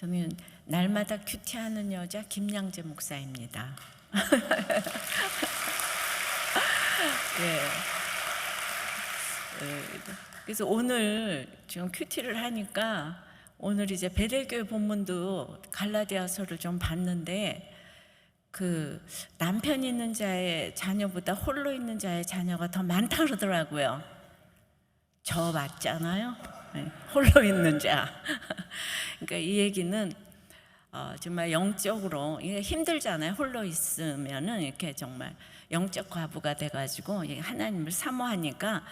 저는 날마다 큐티하는 여자 김양재 목사입니다. 예. 그래서 오늘 지금 큐티를 하니까 오늘 이제 베델교회 본문도 갈라디아서를 좀 봤는데 그 남편 있는 자의 자녀보다 홀로 있는 자의 자녀가 더 많다 그러더라고요. 저 맞잖아요. 네, 홀로 있는 자. 그러니까 이 얘기는 정말 영적으로 이게 힘들잖아요. 홀로 있으면은 이렇게 정말 영적 과부가 돼가지고 하나님을 사모하니까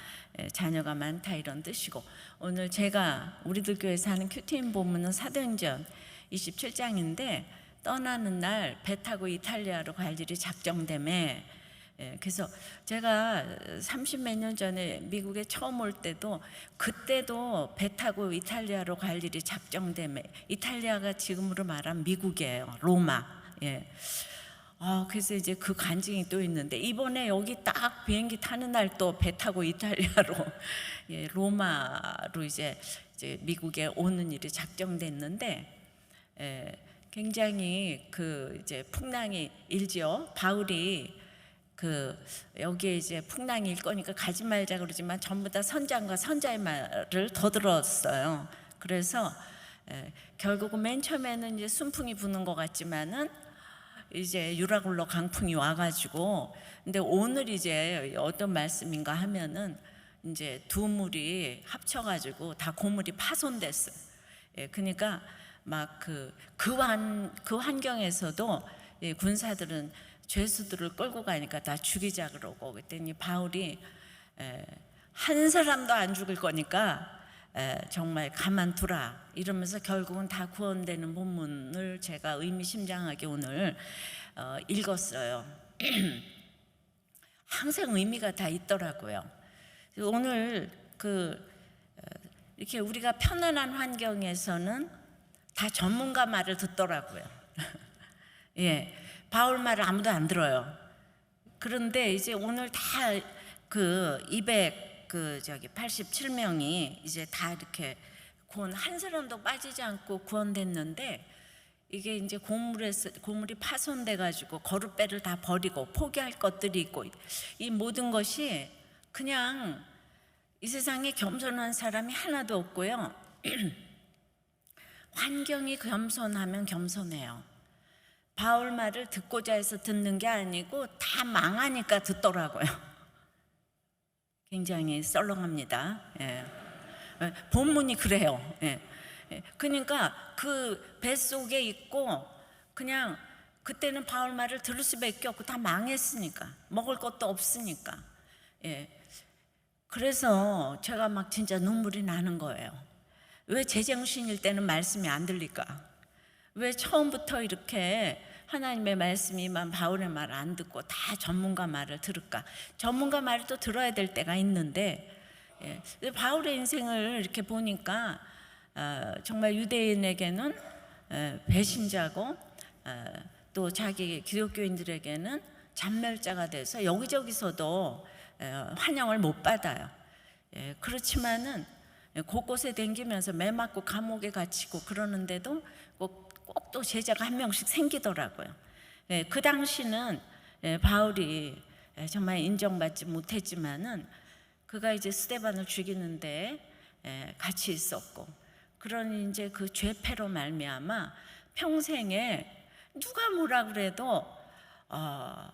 자녀가 많다 이런 뜻이고, 오늘 제가 우리들 교회에서 하는 큐티인 본문은 사도행전 27장인데 떠나는 날 배 타고 이탈리아로 갈 일이 작정되매, 그래서 제가 30몇 년 전에 미국에 처음 올 때도 그때도 배 타고 이탈리아로 갈 일이 작정되매, 이탈리아가 지금으로 말하면 미국이에요. 로마. 그래서 이제 그 간증이 또 있는데 이번에 여기 딱 비행기 타는 날 또 배 타고 이탈리아로 로마로 이제 미국에 오는 일이 작정됐는데 굉장히 그 이제 풍랑이 일지요. 바울이 여기에 이제 풍랑이 일 거니까 가지 말자 그러지만 전부 다 선장과 선자의 말을 더 들었어요. 그래서 결국은 맨 처음에는 이제 순풍이 부는 것 같지만은 이제 유라굴로 강풍이 와가지고, 근데 오늘 이제 어떤 말씀인가 하면은 이제 두 물이 합쳐가지고 다 고물이 파손됐어요. 그러니까 막 그 환경에서도 군사들은 죄수들을 끌고 가니까 다 죽이자 그러고, 그랬더니 바울이 한 사람도 안 죽을 거니까 정말 가만두라 이러면서 결국은 다 구원되는 본문을 제가 의미심장하게 오늘 읽었어요. 항상 의미가 다 있더라고요. 오늘 이렇게 우리가 편안한 환경에서는 다 전문가 말을 듣더라고요. 바울 말을 아무도 안 들어요. 그런데 이제 오늘 다 287명이 이제 다 이렇게 구원, 한 사람도 빠지지 않고 구원됐는데, 이게 이제 고물이 파손돼 가지고 거룻배를 다 버리고 포기할 것들이 있고, 이 모든 것이 그냥 이 세상에 겸손한 사람이 하나도 없고요. 환경이 겸손하면 겸손해요. 바울 말을 듣고자 해서 듣는 게 아니고 다 망하니까 듣더라고요. 굉장히 썰렁합니다. 본문이 그래요. 그러니까 그 뱃속에 있고 그냥 그때는 바울 말을 들을 수밖에 없고 다 망했으니까, 먹을 것도 없으니까. 그래서 제가 막 진짜 눈물이 나는 거예요. 왜 제정신일 때는 말씀이 안 들릴까? 왜 처음부터 이렇게 하나님의 말씀이만 바울의 말을 안 듣고 다 전문가 말을 들을까? 전문가 말을 또 들어야 될 때가 있는데, 바울의 인생을 이렇게 보니까 정말 유대인에게는 배신자고 또 자기 기독교인들에게는 잔멸자가 돼서 여기저기서도 환영을 못 받아요. 그렇지만은 곳곳에 댕기면서 매 맞고 감옥에 갇히고 그러는데도 꼭 또 제자가 한 명씩 생기더라고요. 그 당시는 바울이 정말 인정받지 못했지만은 그가 이제 스데반을 죽이는데 같이 있었고, 그러니 이제 그 죄패로 말미암아 평생에 누가 뭐라 그래도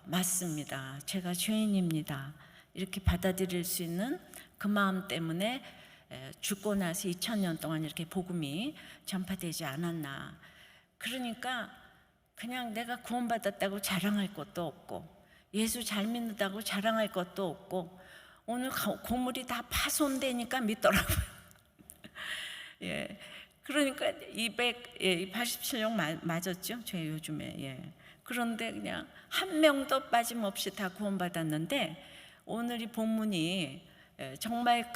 맞습니다, 제가 죄인입니다 이렇게 받아들일 수 있는 그 마음 때문에 죽고 나서 2000년 동안 이렇게 복음이 전파되지 않았나. 그러니까 그냥 내가 구원받았다고 자랑할 것도 없고 예수 잘 믿는다고 자랑할 것도 없고, 오늘 고물이 다 파손되니까 믿더라고요. 그러니까 287명 맞았죠, 제 요즘에. 그런데 그냥 한 명도 빠짐없이 다 구원받았는데, 오늘 이 본문이 정말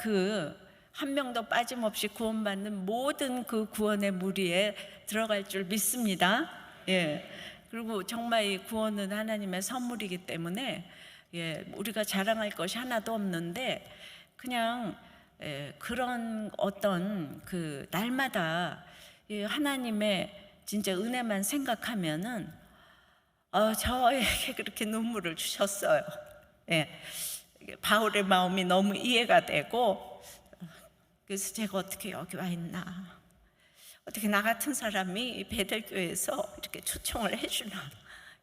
한 명도 빠짐없이 구원받는 모든 그 구원의 무리에 들어갈 줄 믿습니다. 그리고 정말 이 구원은 하나님의 선물이기 때문에 우리가 자랑할 것이 하나도 없는데, 그냥 그런 어떤 날마다 하나님의 진짜 은혜만 생각하면은 저에게 그렇게 눈물을 주셨어요. 예, 바울의 마음이 너무 이해가 되고, 그래서 제가 어떻게 여기 와 있나, 어떻게 나 같은 사람이 베델교회에서 이렇게 초청을 해주나,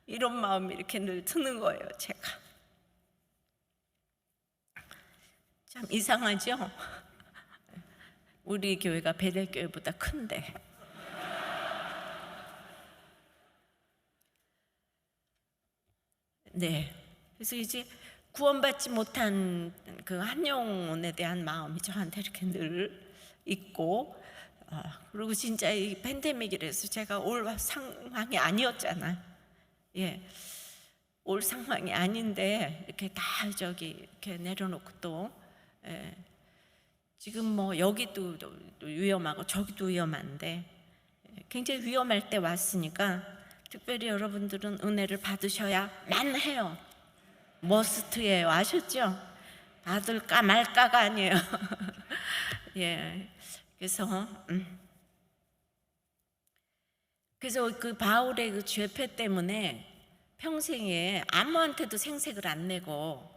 이런 마음이 이렇게 늘 드는 거예요. 제가 참 이상하죠? 우리 교회가 베델교회보다 큰데. 네, 그래서 이제 구원받지 못한 그 한 영혼에 대한 마음이 저한테 이렇게 늘 있고, 그리고 진짜 이 팬데믹이라서 제가 올 상황이 아니었잖아요. 예, 올 상황이 아닌데 이렇게 다 이렇게 내려놓고 또, 예, 지금 뭐 여기도 위험하고 저기도 위험한데, 굉장히 위험할 때 왔으니까 특별히 여러분들은 은혜를 받으셔야만 해요. 머스트예요. 아셨죠? 받을까 말까가 아니에요. 예. 그래서 그 바울의 그 죄패 때문에 평생에 아무한테도 생색을 안 내고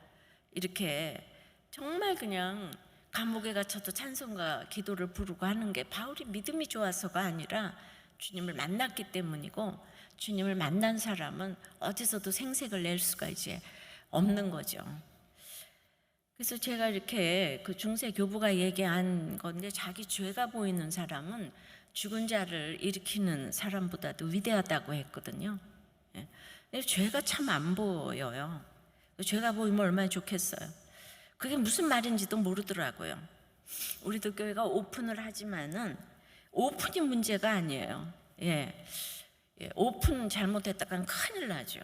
이렇게 정말 그냥 감옥에 갇혀도 찬송과 기도를 부르고 하는 게 바울이 믿음이 좋아서가 아니라 주님을 만났기 때문이고, 주님을 만난 사람은 어디서도 생색을 낼 수가 이제 없는 거죠. 그래서 제가 이렇게 그 중세 교부가 얘기한 건데, 자기 죄가 보이는 사람은 죽은 자를 일으키는 사람보다도 위대하다고 했거든요. 근데 죄가 참 안 보여요. 죄가 보이면 얼마나 좋겠어요. 그게 무슨 말인지도 모르더라고요. 우리도 교회가 오픈을 하지만은 오픈이 문제가 아니에요. 오픈 잘못했다간 큰일 나죠.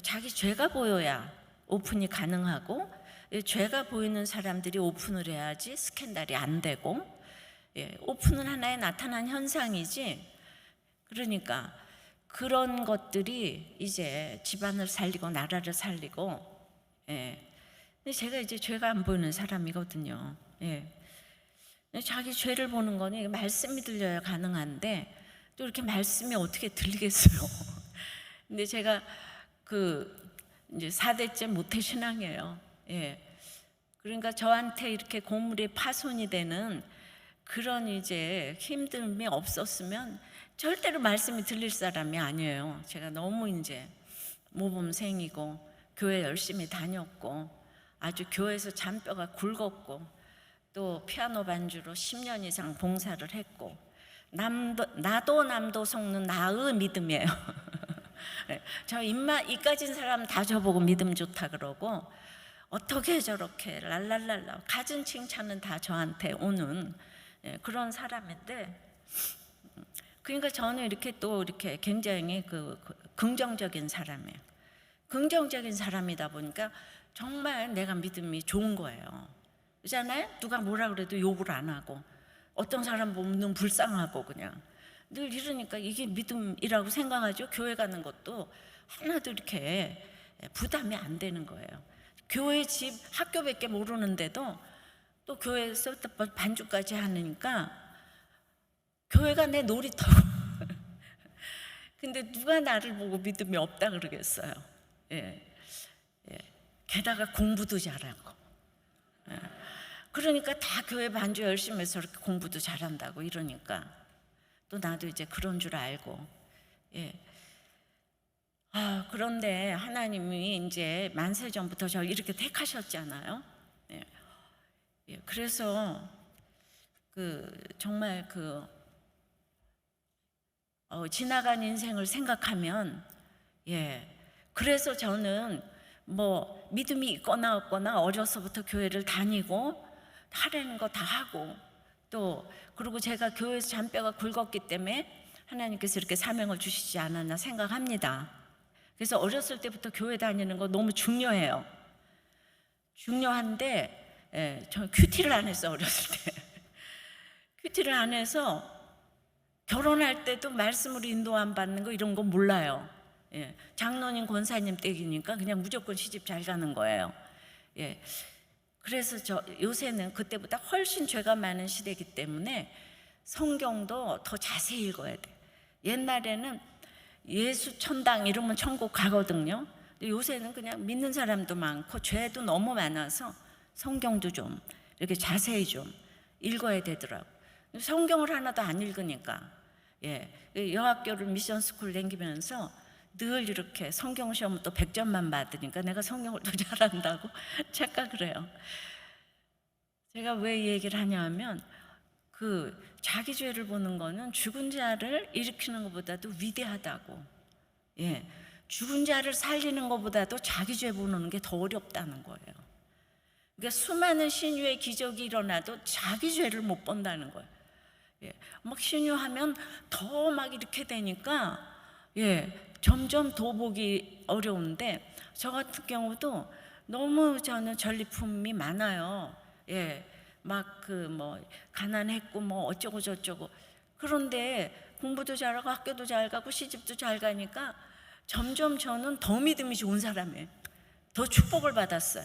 자기 죄가 보여야 오픈이 가능하고, 죄가 보이는 사람들이 오픈을 해야지 스캔들이 안 되고, 오픈은 하나의 나타난 현상이지. 그러니까 그런 것들이 이제 집안을 살리고 나라를 살리고, 근데 제가 이제 죄가 안 보이는 사람이거든요. 자기 죄를 보는 거는 말씀이 들려야 가능한데, 또 이렇게 말씀이 어떻게 들리겠어요? 근데 제가 이제 4대째 모태신앙이에요. 그러니까 저한테 이렇게 고물이 파손이 되는 그런 이제 힘듦이 없었으면 절대로 말씀이 들릴 사람이 아니에요. 제가 너무 이제 모범생이고 교회 열심히 다녔고 아주 교회에서 잔뼈가 굵었고, 또 피아노 반주로 10년 이상 봉사를 했고, 나도 남도 속는 나의 믿음이에요. 저 입 가진 사람 다 저보고 믿음 좋다 그러고, 어떻게 저렇게 랄랄랄라 가진 칭찬은 다 저한테 오는 그런 사람인데, 그러니까 저는 이렇게 또 이렇게 굉장히 긍정적인 사람이에요. 긍정적인 사람이다 보니까 정말 내가 믿음이 좋은 거예요. 그렇잖아요? 누가 뭐라 그래도 욕을 안 하고, 어떤 사람 보면 불쌍하고 그냥 늘 이러니까 이게 믿음이라고 생각하죠. 교회 가는 것도 하나도 이렇게 부담이 안 되는 거예요. 교회 집 학교밖에 모르는데도 또 교회에서 반주까지 하니까 교회가 내 놀이터고. 근데 누가 나를 보고 믿음이 없다 그러겠어요. 게다가 공부도 잘하고. 그러니까 다 교회 반주 열심히 해서 이렇게 공부도 잘한다고 이러니까 또 나도 이제 그런 줄 알고. 그런데 하나님이 이제 만세 전부터 저 이렇게 택하셨잖아요. 그래서 정말 지나간 인생을 생각하면, 그래서 저는 뭐 믿음이 있거나 없거나 어려서부터 교회를 다니고 하라는 거 다 하고, 또 그리고 제가 교회에서 잔뼈가 굵었기 때문에 하나님께서 이렇게 사명을 주시지 않았나 생각합니다. 그래서 어렸을 때부터 교회 다니는 거 너무 중요해요. 중요한데 저 큐티를 안 했어. 어렸을 때 큐티를 안 해서 결혼할 때도 말씀으로 인도 안 받는 거 이런 거 몰라요. 장로님 권사님 댁이니까 그냥 무조건 시집 잘 가는 거예요. 그래서 요새는 그때보다 훨씬 죄가 많은 시대이기 때문에 성경도 더 자세히 읽어야 돼. 옛날에는 예수 천당 이러면 천국 가거든요. 근데 요새는 그냥 믿는 사람도 많고 죄도 너무 많아서 성경도 좀 이렇게 자세히 좀 읽어야 되더라고. 성경을 하나도 안 읽으니까, 여학교를 미션 스쿨 다니면서 늘 이렇게 성경 시험을 또 100점만 받으니까 내가 성경을 더 잘한다고 착각을 해요. 제가 왜 이 얘기를 하냐면, 그 자기 죄를 보는 거는 죽은 자를 일으키는 것보다도 위대하다고. 죽은 자를 살리는 것보다도 자기 죄 보는 게 더 어렵다는 거예요. 그러니까 수많은 신유의 기적이 일어나도 자기 죄를 못 본다는 거예요. 막 신유하면 더 막 이렇게 되니까 점점 더 보기 어려운데, 저 같은 경우도 너무 저는 전리품이 많아요. 막 그 뭐 가난했고 뭐 어쩌고 저쩌고. 그런데 공부도 잘하고 학교도 잘 가고 시집도 잘 가니까 점점 저는 더 믿음이 좋은 사람이에요. 더 축복을 받았어요.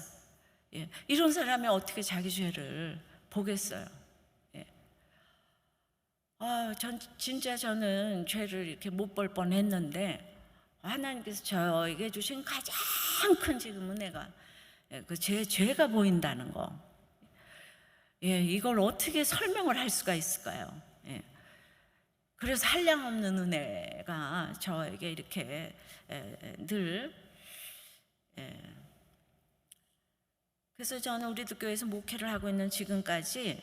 이런 사람이 어떻게 자기 죄를 보겠어요? 진짜 저는 죄를 이렇게 못 볼 뻔했는데, 하나님께서 저에게 주신 가장 큰 지금 은혜가 그 제 죄가 보인다는 거. 이걸 어떻게 설명을 할 수가 있을까요? 그래서 한량없는 은혜가 저에게 이렇게 늘. 그래서 저는 우리들 교회에서 목회를 하고 있는 지금까지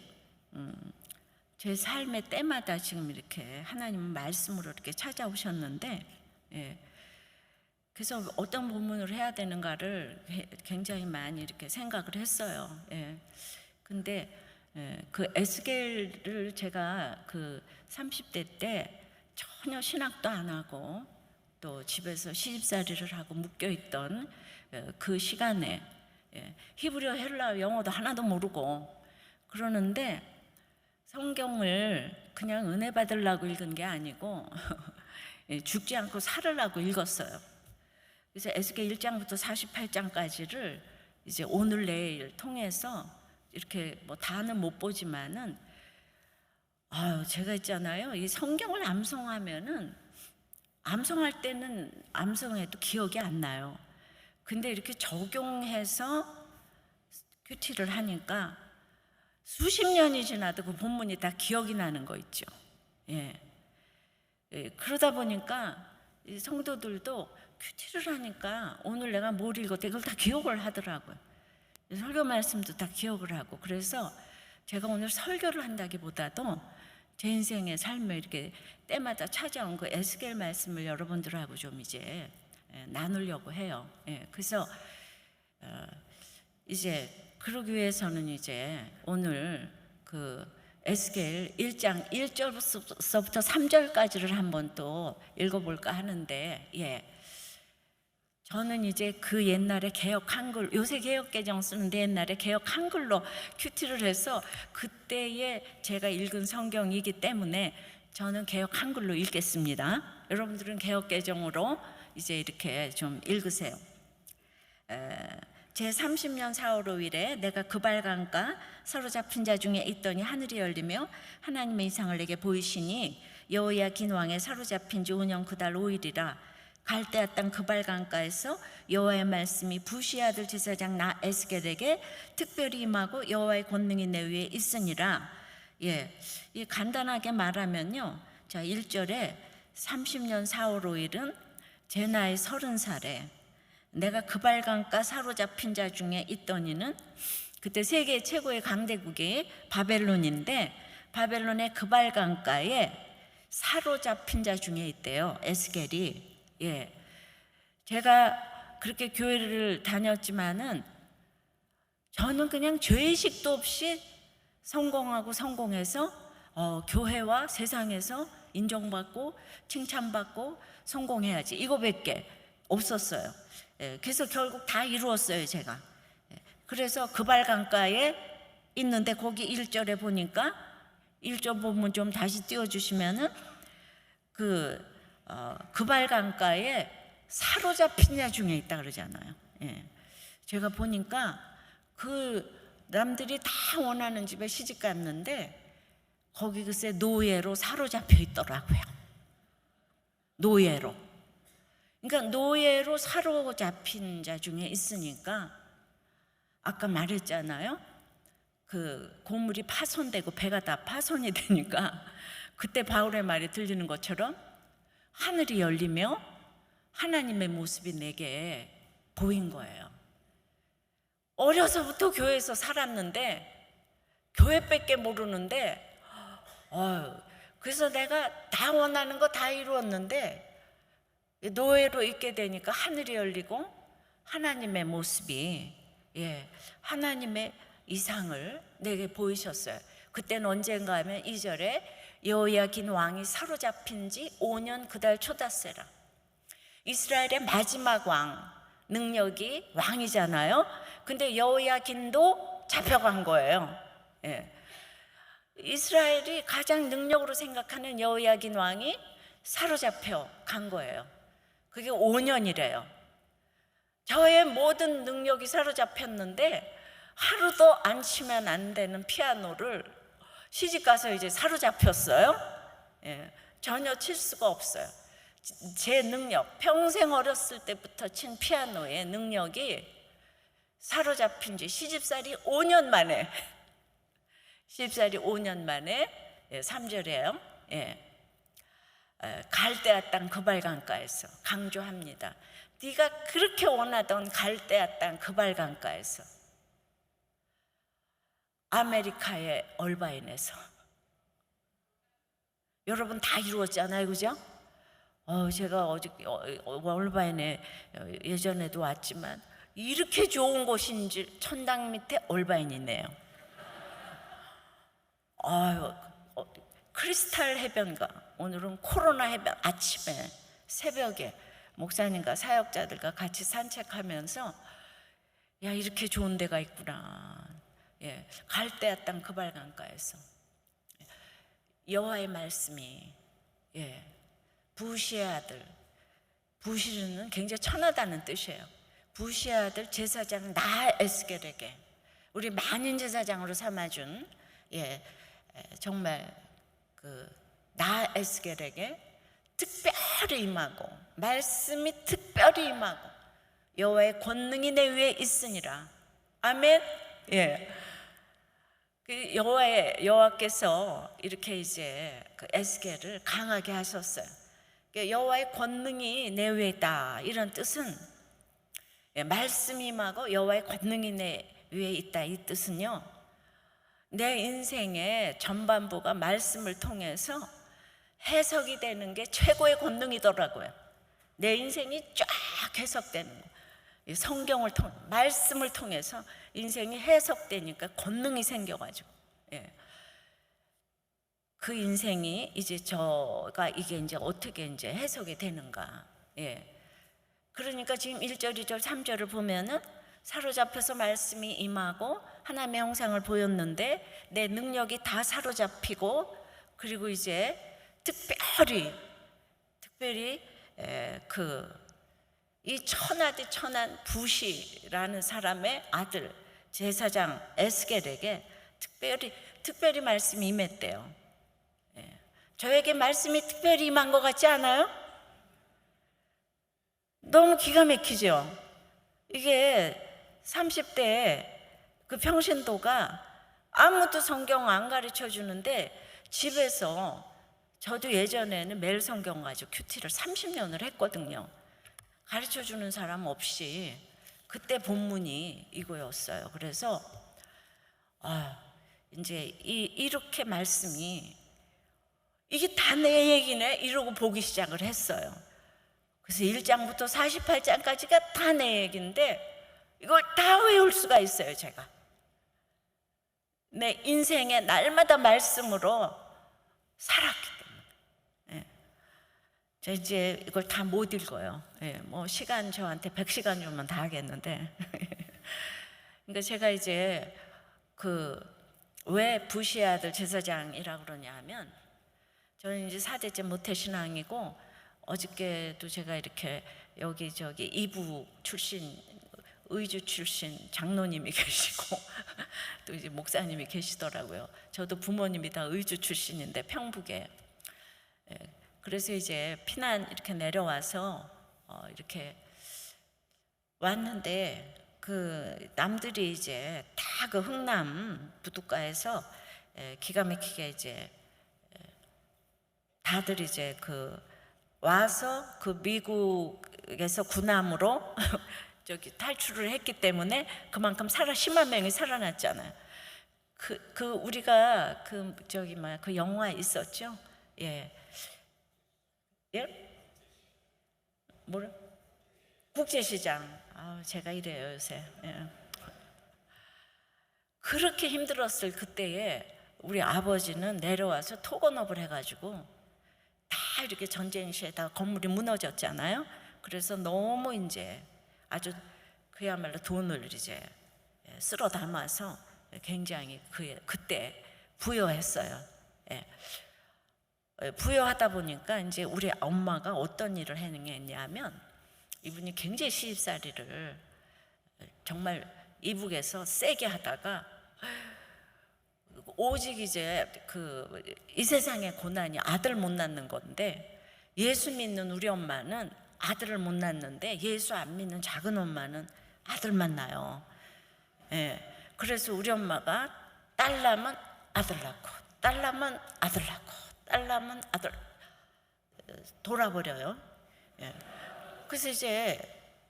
제 삶의 때마다 지금 이렇게 하나님은 말씀으로 이렇게 찾아오셨는데, 그래서 어떤 본문을 해야 되는가를 굉장히 많이 이렇게 생각을 했어요. 근데 그 에스겔을 제가 그 30대 때 전혀 신학도 안 하고 또 집에서 시집살이를 하고 묶여있던 그 시간에 히브리어, 헬라어, 영어도 하나도 모르고 그러는데, 성경을 그냥 은혜 받으려고 읽은 게 아니고 죽지 않고 살으려고 읽었어요. 그래서 에스겔 1장부터 48장까지를 이제 오늘 내일 통해서 이렇게 뭐 다는 못 보지만은, 제가 있잖아요, 이 성경을 암송하면은 암송할 때는 암송해도 기억이 안 나요. 근데 이렇게 적용해서 큐티를 하니까 수십 년이 지나도 그 본문이 다 기억이 나는 거 있죠. 그러다 보니까 이 성도들도 큐티를 하니까 오늘 내가 뭘 읽었대 이걸 다 기억을 하더라고요. 설교 말씀도 다 기억을 하고. 그래서 제가 오늘 설교를 한다기보다도 제 인생의 삶을 이렇게 때마다 찾아온 그 에스겔 말씀을 여러분들하고 좀 이제 나누려고 해요. 그래서 이제 그러기 위해서는 이제 오늘 그 에스겔 1장 1절부터 3절까지를 한번 또 읽어볼까 하는데, 저는 이제 그 옛날에 개역 한글, 요새 개역 개정 쓰는데 옛날에 개역 한글로 큐티를 해서 그때에 제가 읽은 성경이기 때문에 저는 개역 한글로 읽겠습니다. 여러분들은 개역 개정으로 이제 이렇게 좀 읽으세요. 제 30년 4월 5일에 내가 그발강가 사로잡힌 자 중에 있더니 하늘이 열리며 하나님의 이상을 내게 보이시니 여호야긴 왕의 사로잡힌 지 5년 그달 5일이라. 갈대아 땅 그발강가에서 여호와의 말씀이 부시 아들 제사장 나 에스겔에게 특별히 임하고 여호와의 권능이 내 위에 있으니라. 간단하게 말하면요, 자 1절에 30년 4월 5일은 제 나이 30살에 내가 그발강가 사로잡힌 자 중에 있더니는, 그때 세계 최고의 강대국이 바벨론인데 바벨론의 그발강가에 사로잡힌 자 중에 있대요, 에스겔이. 제가 그렇게 교회를 다녔지만은 저는 그냥 죄의식도 없이 성공해서 교회와 세상에서 인정받고 칭찬받고 성공해야지, 이거밖에 없었어요. 그래서 결국 다 이루었어요, 제가. 그래서 그발강가에 있는데 거기 1절에 보니까 1절 본문 좀 다시 띄워주시면은 그발강가에 사로잡힌 자 중에 있다 그러잖아요. 제가 보니까 그 남들이 다 원하는 집에 시집 갔는데 거기 글쎄 노예로 사로잡혀 있더라고요. 노예로. 그러니까 노예로 사로잡힌 자 중에 있으니까 아까 말했잖아요. 그 고물이 파손되고 배가 다 파손이 되니까 그때 바울의 말이 들리는 것처럼 하늘이 열리며 하나님의 모습이 내게 보인 거예요. 어려서부터 교회에서 살았는데 교회밖에 모르는데 그래서 내가 다 원하는 거 다 이루었는데 노예로 있게 되니까 하늘이 열리고 하나님의 모습이 하나님의 이상을 내게 보이셨어요. 그때는 언젠가 하면 2절에 여호야긴 왕이 사로잡힌 지 5년 그달 초다세라. 이스라엘의 마지막 왕, 능력이 왕이잖아요. 근데 여호야긴도 잡혀간 거예요. 이스라엘이 가장 능력으로 생각하는 여호야긴 왕이 사로잡혀 간 거예요. 그게 5년이래요. 저의 모든 능력이 사로잡혔는데 하루도 안 치면 안 되는 피아노를 시집가서 이제 사로잡혔어요. 전혀 칠 수가 없어요. 제 능력, 평생 어렸을 때부터 친 피아노의 능력이 사로잡힌 지 시집살이 5년 만에 시집살이 5년 만에 3절이에요. 갈대아 땅 그발강가에서 강조합니다. 네가 그렇게 원하던 갈대아 땅 그발강가에서 아메리카의 얼바인에서 여러분 다 이루었잖아요, 그죠? 제가 어저께 얼바인에 예전에도 왔지만 이렇게 좋은 곳인지 천당 밑에 얼바인이네요. 크리스탈 해변가, 오늘은 코로나 해변 아침에 새벽에 목사님과 사역자들과 같이 산책하면서 야 이렇게 좋은 데가 있구나. 갈대아 땅 그발강가에서 여호와의 말씀이 부시의 아들, 부시는 굉장히 천하다는 뜻이에요. 부시의 아들 제사장 나에스겔에게 우리 만인 제사장으로 삼아준 정말 그 나에스겔에게 특별히 임하고 말씀이 특별히 임하고 여호와의 권능이 내 위에 있으니라. 아멘. 그 여호와께서 이렇게 이제 그 에스겔을 강하게 하셨어요. 여호와의 권능이 내 위에 있다 이런 뜻은 말씀이 임하고 여호와의 권능이 내 위에 있다 이 뜻은요, 내 인생의 전반부가 말씀을 통해서 해석이 되는 게 최고의 권능이더라고요. 내 인생이 쫙 해석되는 거. 성경을 통해 말씀을 통해서 인생이 해석되니까 권능이 생겨가지고 그 인생이 이제 저가 이게 이제 어떻게 이제 해석이 되는가. 그러니까 지금 1절, 2절, 3절을 보면은 사로잡혀서 말씀이 임하고 하나님의 형상을 보였는데 내 능력이 다 사로잡히고 그리고 이제 특별히 이 천하디 천한 부시라는 사람의 아들 제사장 에스겔에게 특별히 말씀이 임했대요. 저에게 말씀이 특별히 임한 것 같지 않아요? 너무 기가 막히죠? 이게 30대에 그 평신도가 아무도 성경 안 가르쳐 주는데 집에서 저도 예전에는 매일 성경 가지고 큐티를 30년을 했거든요. 가르쳐 주는 사람 없이 그때 본문이 이거였어요. 그래서 이제 이렇게 말씀이 이게 다 내 얘기네 이러고 보기 시작을 했어요. 그래서 1장부터 48장까지가 다 내 얘기인데 이걸 다 외울 수가 있어요. 제가 내 인생에 날마다 말씀으로 살았기 때문에 저 이제 이걸 다 못 읽어요. 뭐 시간 저한테 100시간 주면 다 하겠는데 그러니까 제가 이제 왜 부시의 아들 제사장이라고 그러냐 하면 저는 이제 4대째 모태신앙이고 어저께도 제가 이렇게 여기저기 이부 출신, 의주 출신 장로님이 계시고 또 이제 목사님이 계시더라고요. 저도 부모님이 다 의주 출신인데 평북에 그래서 이제 피난 이렇게 내려와서 이렇게 왔는데 그 남들이 이제 다 그 흥남 부둣가에서 기가 막히게 이제 다들 이제 그 와서 그 미국에서 군함으로 저기 탈출을 했기 때문에 그만큼 10만 명이 살아났잖아요. 그 우리가 그 저기 그 영화 있었죠? 예. 예? 뭐라? 국제시장. 제가 이래요 요새. 예. 그렇게 힘들었을 그때에 우리 아버지는 내려와서 토건업을 해가지고 다 이렇게 전쟁 시에 다 건물이 무너졌잖아요. 그래서 너무 이제 아주 그야말로 돈을 이제 쓸어 담아서 굉장히 그때 부여했어요. 예. 부여하다 보니까 이제 우리 엄마가 어떤 일을 했냐면 이분이 굉장히 시집살이를 정말 이북에서 세게 하다가 오직 이제 이 세상의 고난이 아들 못 낳는 건데, 예수 믿는 우리 엄마는 아들을 못 낳는데 예수 안 믿는 작은 엄마는 아들만 낳아요. 예. 그래서 우리 엄마가 딸 낳으면 아들 낳고, 딸 낳으면 아들 낳고, 딸 낳으면 아들 돌아버려요. 예. 그래서 이제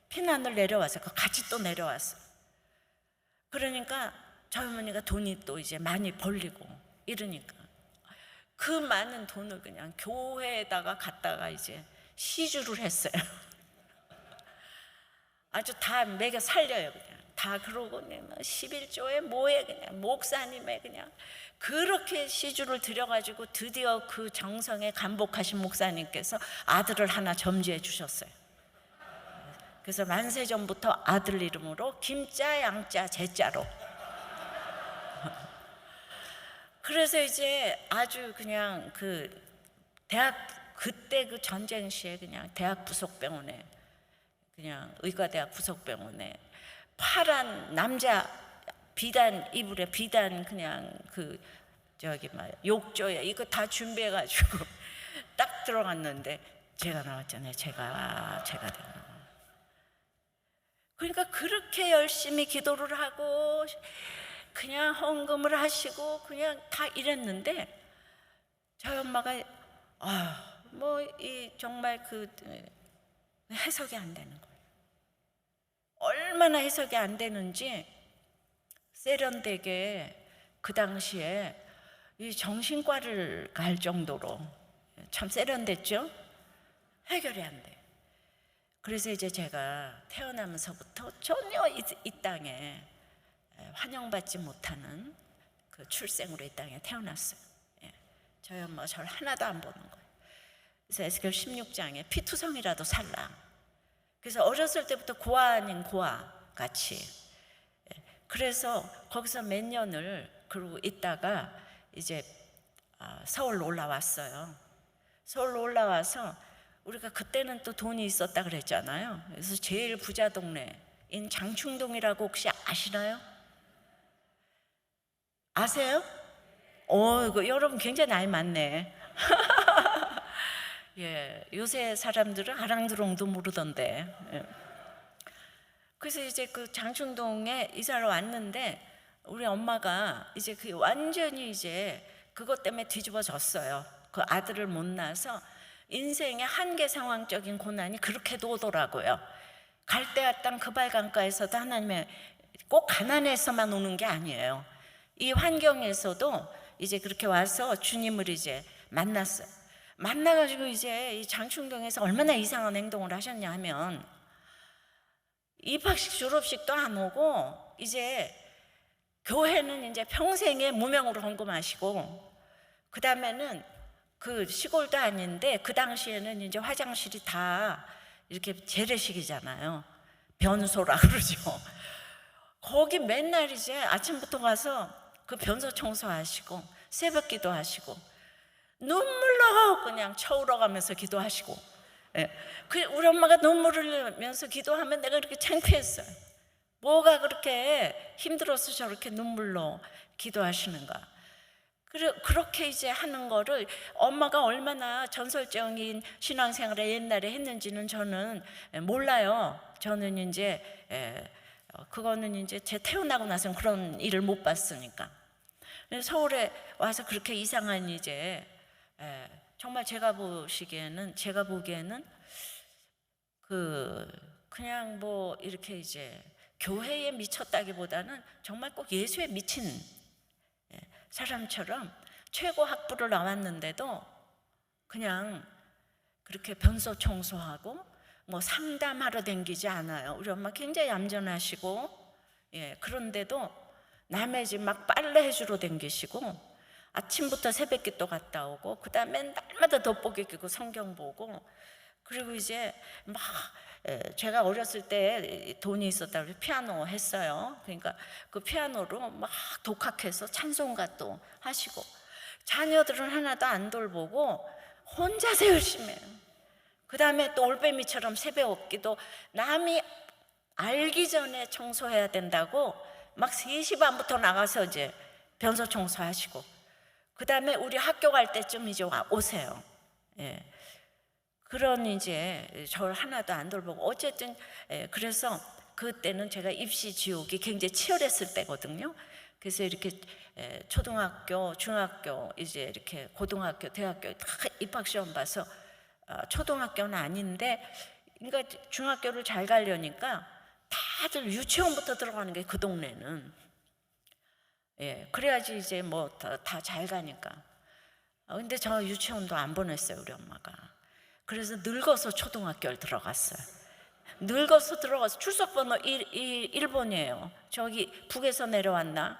피난을 내려와서 같이 또 내려왔어. 그러니까 저희 어머니가 돈이 또 이제 많이 벌리고 이러니까 그 많은 돈을 그냥 교회에다가 갖다가 이제 시주를 했어요. 아주 다 먹여 살려요. 그냥 다. 그러고 11조에 뭐에 그냥 목사님의 그냥 그렇게 시주를 드려가지고 드디어 그 정성에 감복하신 목사님께서 아들을 하나 점지해 주셨어요. 그래서 만세전부터 아들 이름으로 김자 양자 제자로. 그래서 이제 아주 그냥 그 대학 그때 그 전쟁 시에 그냥 대학 부속병원에, 그냥 의과대학 부속병원에 파란 남자 비단 이불에 비단 그냥 그 저기 욕조에 이거 다 준비해가지고 딱 들어갔는데 제가 나왔잖아요. 제가 되는. 그러니까 그렇게 열심히 기도를 하고 그냥 헌금을 하시고 그냥 다 이랬는데 저희 엄마가 정말 해석이 안 되는 거예요. 얼마나 해석이 안 되는지 세련되게 그 당시에 이 정신과를 갈 정도로 참 세련됐죠. 해결이 안 돼. 그래서 이제 제가 태어나면서부터 전혀 이 땅에 환영받지 못하는 그 출생으로 이 땅에 태어났어요. 예. 저희 엄마가 저를 하나도 안 보는 거예요. 그래서 에스겔 16장에 피투성이라도 살라. 그래서 어렸을 때부터 고아 아닌 고아 같이. 예. 그래서 거기서 몇 년을 그러고 있다가 이제 서울로 올라왔어요. 서울로 올라와서 우리가 그때는 또 돈이 있었다 그랬잖아요. 그래서 제일 부자 동네인 장충동이라고 혹시 아시나요? 아세요? 이거 여러분 굉장히 나이 많네. 예, 요새 사람들은 아랑드롱도 모르던데. 예. 그래서 이제 그 장충동에 이사를 왔는데 우리 엄마가 이제 완전히 이제 그것 때문에 뒤집어졌어요. 그 아들을 못 낳아서 인생의 한계 상황적인 고난이 그렇게도 오더라고요. 갈대아땅 그발강가에서도 하나님의 꼭 가난해서만 오는 게 아니에요. 이 환경에서도 이제 그렇게 와서 주님을 이제 만났어요. 만나가지고 이제 이 장충동에서 얼마나 이상한 행동을 하셨냐 하면 입학식 졸업식도 안 오고 이제 교회는 이제 평생에 무명으로 헌금하시고 그 다음에는 그 시골도 아닌데 그 당시에는 이제 화장실이 다 이렇게 재래식이잖아요. 변소라 그러죠. 거기 맨날 이제 아침부터 가서 그 변소 청소하시고 새벽 기도하시고 눈물로 그냥 쳐울어가면서 기도하시고. 예. 우리 엄마가 눈물을 흘리면서 기도하면 내가 그렇게 창피했어요. 뭐가 그렇게 힘들어서 저렇게 눈물로 기도하시는가. 그렇게 이제 하는 거를 엄마가 얼마나 전설적인 신앙생활을 옛날에 했는지는 저는 몰라요. 저는 이제 그거는 이제 제 태어나고 나서는 그런 일을 못 봤으니까. 서울에 와서 그렇게 이상한 이제 정말 제가 보기에는 그냥 뭐 이렇게 이제 교회에 미쳤다기보다는 정말 꼭 예수에 미친 사람처럼 최고 학부를 나왔는데도 그냥 그렇게 변소 청소하고 뭐 상담하러 댕기지 않아요. 우리 엄마 굉장히 얌전하시고, 그런데도 남의 집 막 빨래 해주러 댕기시고, 아침부터 새벽기도 갔다 오고, 그 다음에 날마다 돋보기 끼고 성경 보고, 그리고 이제 막 제가 어렸을 때 돈이 있었다 그래서 피아노 했어요. 그러니까 그 피아노로 막 독학해서 찬송가도 하시고, 자녀들은 하나도 안 돌보고 혼자서 열심히 해요. 그 다음에 또 올빼미처럼 새벽 기도, 남이 알기 전에 청소해야 된다고 막 3시 반부터 나가서 이제 변소 청소하시고, 그 다음에 우리 학교 갈 때쯤 이제 오세요. 그런 이제 저를 하나도 안 돌보고, 어쨌든 그래서 그때는 제가 입시 지옥이 굉장히 치열했을 때거든요. 그래서 이렇게 초등학교, 중학교, 이제 이렇게 고등학교, 대학교 다 입학 시험 봐서 초등학교는 아닌데, 그러니까 중학교를 잘 가려니까 다들 유치원부터 들어가는 게 그 동네는. 그래야지 이제 뭐 다 잘 가니까. 근데 저 유치원도 안 보냈어요, 우리 엄마가. 그래서 늙어서 초등학교를 들어갔어요. 늙어서 들어가서 출석번호 1번이에요. 저기 북에서 내려왔나?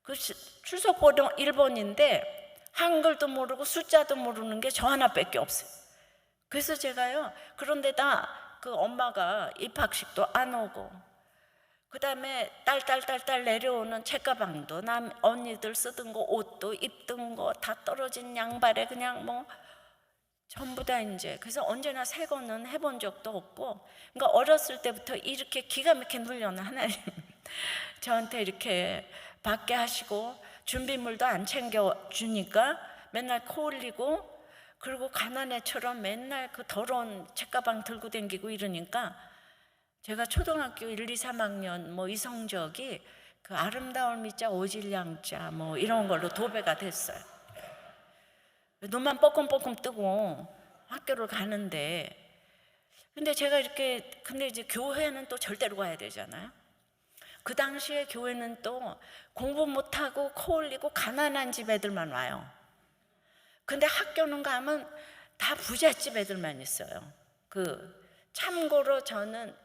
그 출석번호 1번인데 한글도 모르고 숫자도 모르는 게 저 하나밖에 없어요. 그래서 제가요, 그런데다 그 엄마가 입학식도 안 오고, 그 다음에 딸 내려오는 책가방도 남 언니들 쓰던 거, 옷도 입던 거 다 떨어진 양발에 그냥 뭐 전부 다 이제. 그래서 언제나 새 거는 해본 적도 없고, 그러니까 어렸을 때부터 이렇게 기가 막히게 훈련을 하나님 저한테 이렇게 받게 하시고, 준비물도 안 챙겨주니까 맨날 코 흘리고, 그리고 가난애처럼 맨날 그 더러운 책가방 들고 다니고 이러니까 제가 초등학교 1, 2, 3학년 뭐 이 성적이 그 아름다울 미자 오질양자 뭐 이런 걸로 도배가 됐어요. 눈만 뻐끔뻐끔 뜨고 학교를 가는데, 근데 제가 이렇게, 근데 이제 교회는 또 절대로 가야 되잖아요. 그 당시에 교회는 또 공부 못하고 코 흘리고 가난한 집 애들만 와요. 근데 학교는 가면 다 부잣집 애들만 있어요. 참고로 저는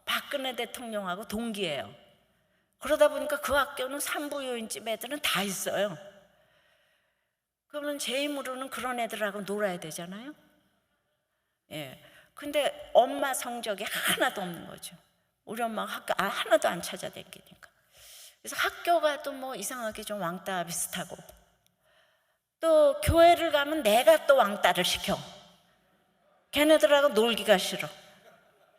박근혜 대통령하고 동기예요. 그러다 보니까 그 학교는 산부요인집 애들은 다 있어요. 그러면 제 힘으로는 그런 애들하고 놀아야 되잖아요. 근데 엄마 성적이 하나도 없는 거죠. 우리 엄마가 학교 하나도 안 찾아다니니까. 그래서 학교 가도 뭐 이상하게 좀 왕따 비슷하고, 또 교회를 가면 내가 또 왕따를 시켜. 걔네들하고 놀기가 싫어.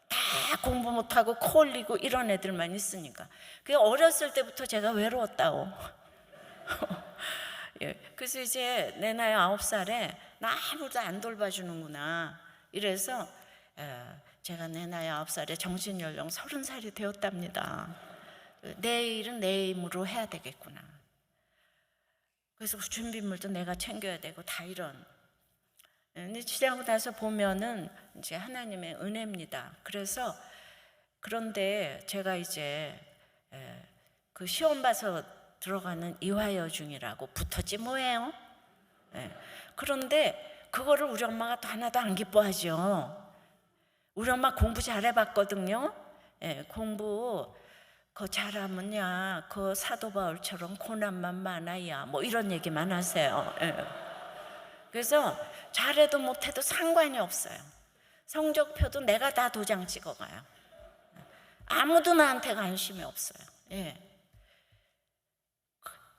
다 공부 못하고 코 흘리고 이런 애들만 있으니까. 그게 어렸을 때부터 제가 외로웠다고. 그래서 이제 내 나이 9살에 나 아무도 안 돌봐주는구나 이래서 제가 내 나이 9살에 정신연령 30살이 되었답니다. 내일은 내 힘으로 해야 되겠구나. 그래서 준비물도 내가 챙겨야 되고 다 이런. 근데 지나고 나서 보면은 이제 하나님의 은혜입니다. 그래서 그런데 제가 이제 그 시험 봐서 들어가는 이화여중이라고 붙었지 뭐예요. 그런데 그거를 우리 엄마가 또 하나도 안 기뻐하죠. 우리 엄마 공부 잘해봤거든요. 공부 그 잘하면야 그 사도 바울처럼 고난만 많아야 뭐 이런 얘기만 하세요. 그래서 잘해도 못해도 상관이 없어요. 성적표도 내가 다 도장 찍어가요. 아무도 나한테 관심이 없어요.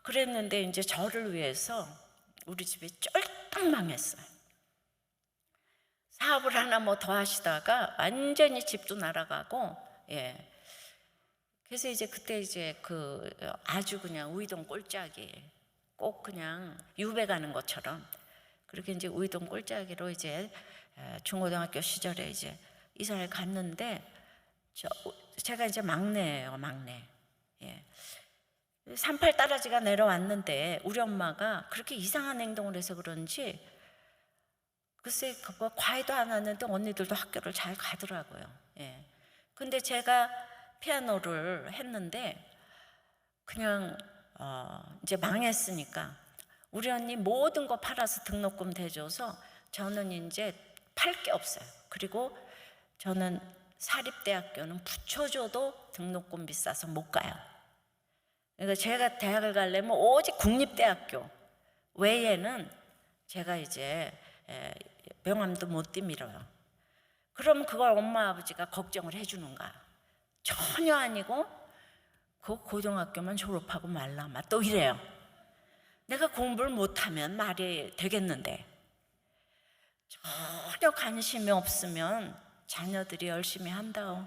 그랬는데 이제 저를 위해서 우리 집이 쫄딱 망했어요. 사업을 하나 뭐 더 하시다가 완전히 집도 날아가고, 그래서 이제 그때 이제 그 아주 그냥 우이동 꼴짜기, 꼭 그냥 유배 가는 것처럼 그렇게 이제 우이동 꼴짜기로 이제 중고등학교 시절에 이제 이사를 갔는데, 제가 이제 막내예요, 막내. 예. 38 딸아지가 내려왔는데 우리 엄마가 그렇게 이상한 행동을 해서 그런지 글쎄 뭐 과외도 안 하는데 언니들도 학교를 잘 가더라고요. 예. 근데 제가 피아노를 했는데 그냥 이제 망했으니까 우리 언니 모든 거 팔아서 등록금 대줘서 저는 이제 팔 게 없어요. 그리고 저는 사립대학교는 붙여줘도 등록금 비싸서 못 가요. 그러니까 제가 대학을 가려면 오직 국립대학교 외에는 제가 이제 명함도 못 뒤밀어요. 그럼 그걸 엄마 아버지가 걱정을 해주는가? 전혀 아니고 그 고등학교만 졸업하고 말라마 또 이래요. 내가 공부를 못하면 말이 되겠는데, 전혀 관심이 없으면 자녀들이 열심히 한다오.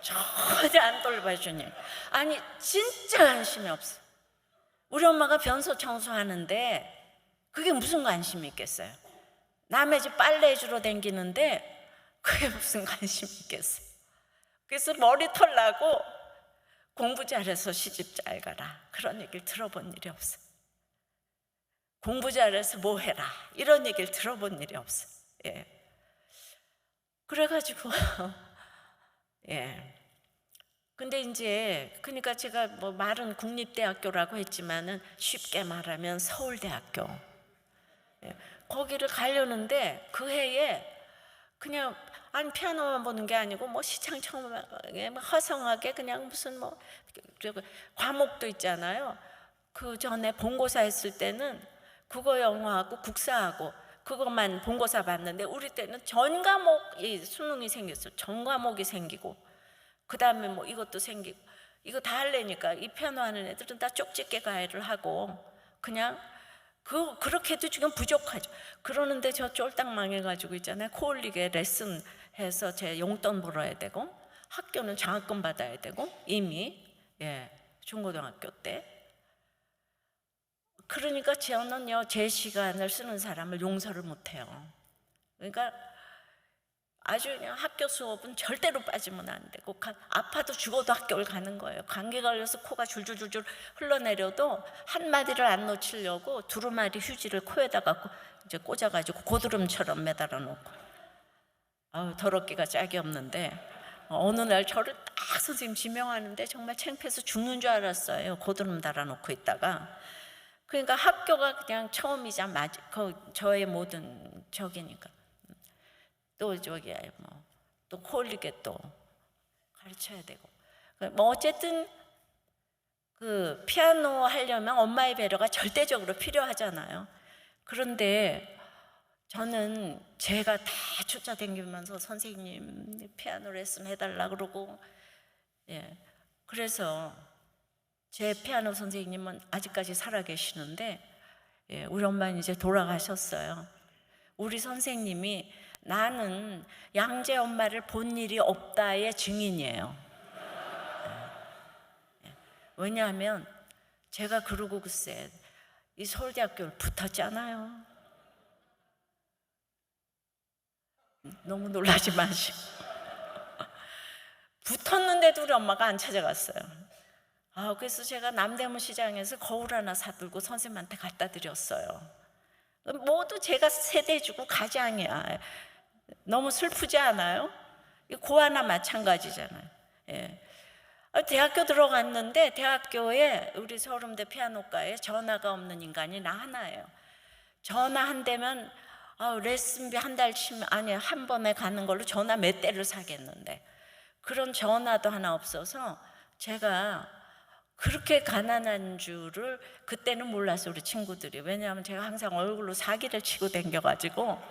전혀 안 돌봐주니. 아니 진짜 관심이 없어. 우리 엄마가 변소 청소하는데 그게 무슨 관심이 있겠어요? 남의 집 빨래 주러 다니는데 그게 무슨 관심이 있겠어요? 그래서 머리털 나고 공부 잘해서 시집 잘 가라 그런 얘기를 들어본 일이 없어. 공부 잘해서 뭐 해라 이런 얘기를 들어본 일이 없어. 예. 그래가지고 예. 근데 이제 그러니까 제가 뭐 말은 국립대학교라고 했지만은 쉽게 말하면 서울대학교. 예. 거기를 가려는데 그 해에 그냥 아니 피아노만 보는 게 아니고 뭐 시창청에 허성하게 그냥 무슨 뭐 과목도 있잖아요. 그 전에 본고사 했을 때는 국어 영어하고 국사하고 그것만 본고사 봤는데 우리 때는 전 과목이 수능이 생겼어. 전 과목이 생기고 그 다음에 뭐 이것도 생기고 이거 다 하려니까 이 피아노 하는 애들은 다 쪽집게 과외를 하고 그냥 그렇게 해도 지금 부족하죠. 그러는데 저 쫄딱 망해가지고 있잖아요. 코올리게 레슨 해서 제 용돈 벌어야 되고 학교는 장학금 받아야 되고 이미 예 중고등학교 때. 그러니까 저는요 제 시간을 쓰는 사람을 용서를 못해요. 그러니까 아주 그냥 학교 수업은 절대로 빠지면 안 되고 아파도 죽어도 학교를 가는 거예요. 감기 걸려서 코가 줄줄줄줄 흘러내려도 한마디를 안 놓치려고 두루마리 휴지를 코에다가 이제 꽂아가지고 고드름처럼 매달아 놓고 더럽기가 짝이 없는데 어느 날 저를 딱 선생님 지명하는데 정말 창피해서 죽는 줄 알았어요. 고드름 달아놓고 있다가. 그러니까 학교가 그냥 처음이자 저의 모든 적이니까 또 저기 뭐 또 코올리게 또 가르쳐야 되고 뭐 어쨌든 그 피아노 하려면 엄마의 배려가 절대적으로 필요하잖아요. 그런데 저는 제가 다 쫓아다니면서 선생님 피아노 레슨 해달라 그러고 예 그래서 제 피아노 선생님은 아직까지 살아계시는데 예, 우리 엄마는 이제 돌아가셨어요. 우리 선생님이 나는 양재 엄마를 본 일이 없다의 증인이에요. 왜냐하면 제가 그러고 글쎄 이 서울대학교를 붙었잖아요. 너무 놀라지 마시고 붙었는데도 우리 엄마가 안 찾아갔어요. 그래서 제가 남대문 시장에서 거울 하나 사들고 선생님한테 갖다 드렸어요. 모두 제가 세대주고 가장이야. 너무 슬프지 않아요? 고아나 마찬가지잖아요. 예. 대학교 들어갔는데 대학교에 우리 서울음대 피아노과에 전화가 없는 인간이 나 하나예요. 전화 한 대면 레슨비 한 달 치면 아니 한 번에 가는 걸로 전화 몇 대를 사겠는데 그런 전화도 하나 없어서 제가 그렇게 가난한 줄을 그때는 몰랐어요. 우리 친구들이. 왜냐하면 제가 항상 얼굴로 사기를 치고 댕겨가지고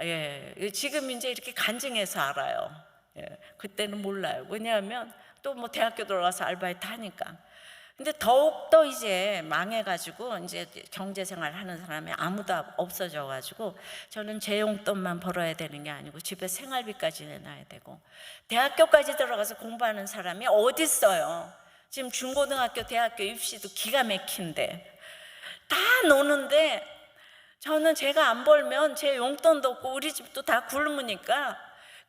예, 지금 이제 이렇게 간증해서 알아요. 예, 그때는 몰라요. 왜냐하면 또 뭐 대학교 들어가서 아르바이트 하니까. 근데 더욱더 이제 망해가지고 이제 경제생활 하는 사람이 아무도 없어져가지고 저는 제 용돈만 벌어야 되는 게 아니고 집에 생활비까지 내놔야 되고 대학교까지 들어가서 공부하는 사람이 어디 있어요? 지금 중고등학교, 대학교 입시도 기가 막힌데 다 노는데 저는 제가 안 벌면 제 용돈도 없고 우리 집도 다 굶으니까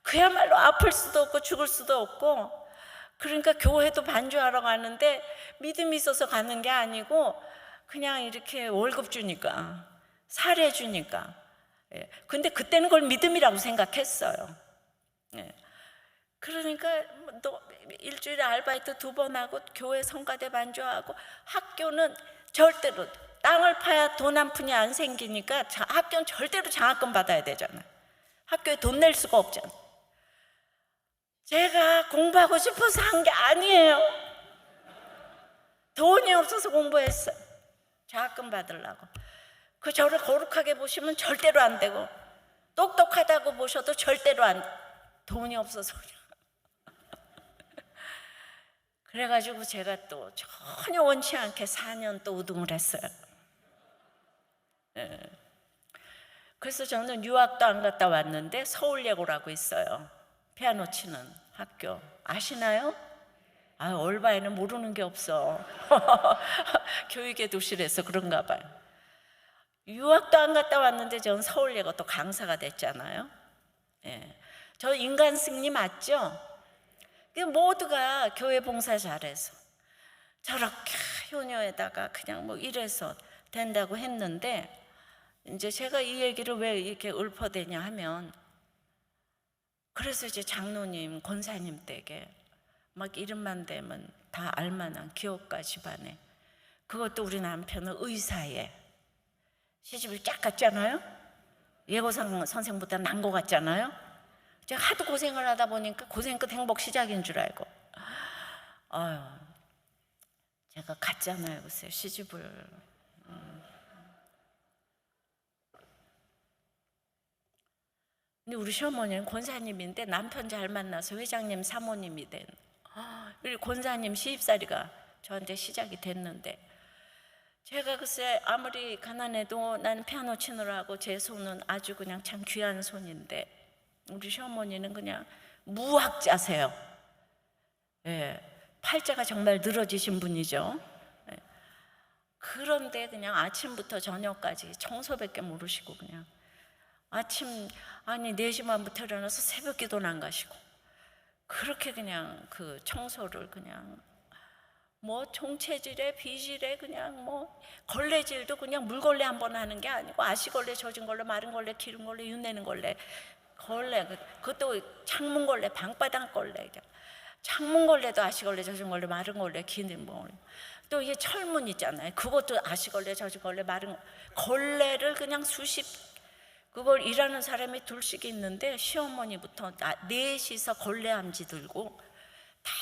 그야말로 아플 수도 없고 죽을 수도 없고 그러니까 교회도 반주하러 가는데 믿음이 있어서 가는 게 아니고 그냥 이렇게 월급 주니까 사례 주니까 근데 그때는 그걸 믿음이라고 생각했어요. 그러니까 또 일주일에 아르바이트 2번 하고 교회 성가대 반주하고 학교는 절대로 땅을 파야 돈 한 푼이 안 생기니까 학교는 절대로 장학금 받아야 되잖아요. 학교에 돈 낼 수가 없잖아요. 제가 공부하고 싶어서 한 게 아니에요. 돈이 없어서 공부했어요. 장학금 받으려고. 그 저를 거룩하게 보시면 절대로 안 되고 똑똑하다고 보셔도 절대로 안, 돈이 없어서 그래가지고 제가 또 전혀 원치 않게 4년 또 우등을 했어요. 그래서 저는 유학도 안 갔다 왔는데 서울예고라고 있어요. 피아노 치는 학교 아시나요? 아, 올바에는 모르는 게 없어. 교육의 도시라서 그런가 봐요. 유학도 안 갔다 왔는데 저는 서울예고 또 강사가 됐잖아요. 저 인간 승리 맞죠? 모두가 교회 봉사 잘해서 저렇게 효녀에다가 그냥 뭐 이래서 된다고 했는데 이제 제가 이 얘기를 왜 이렇게 읊어대냐 하면 그래서 이제 장로님, 권사님 댁에 막 이름만 대면 다 알만한 기업가 집안에 그것도 우리 남편은 의사에 시집을 쫙 갔잖아요. 예고상 선생보다 난 것 같잖아요. 제가 하도 고생을 하다 보니까 고생 끝 행복 시작인 줄 알고 아유 제가 갔잖아요. 글쎄 시집을 근데 우리 시어머니는 권사님인데 남편 잘 만나서 회장님 사모님이 된 우리 권사님 시집살이가 저한테 시작이 됐는데 제가 글쎄 아무리 가난해도 나는 피아노 치느라고 제 손은 아주 그냥 참 귀한 손인데 우리 시어머니는 그냥 무학자세요. 팔자가 정말 늘어지신 분이죠. 그런데 그냥 아침부터 저녁까지 청소밖에 모르시고 그냥 아침 아니 4시 반부터 일어나서 새벽 기도는 안 가시고 그렇게 그냥 그 청소를 그냥 뭐 총체질에 비질에 그냥 뭐 걸레질도 그냥 물걸레 한 번 하는 게 아니고 아시걸레 젖은 걸레 마른 걸레 기른 걸레 윤내는 걸레 걸레 그것도 창문걸레 방바닥 걸레 창문걸레도 아시걸레 젖은 걸레 마른 걸레 기는 뭐 또 이게 철문 있잖아요. 그것도 아시걸레 젖은 걸레 마른 걸레를 그냥 수십 그걸 일하는 사람이 둘씩 있는데 시어머니부터 4시서 걸레함지 들고 다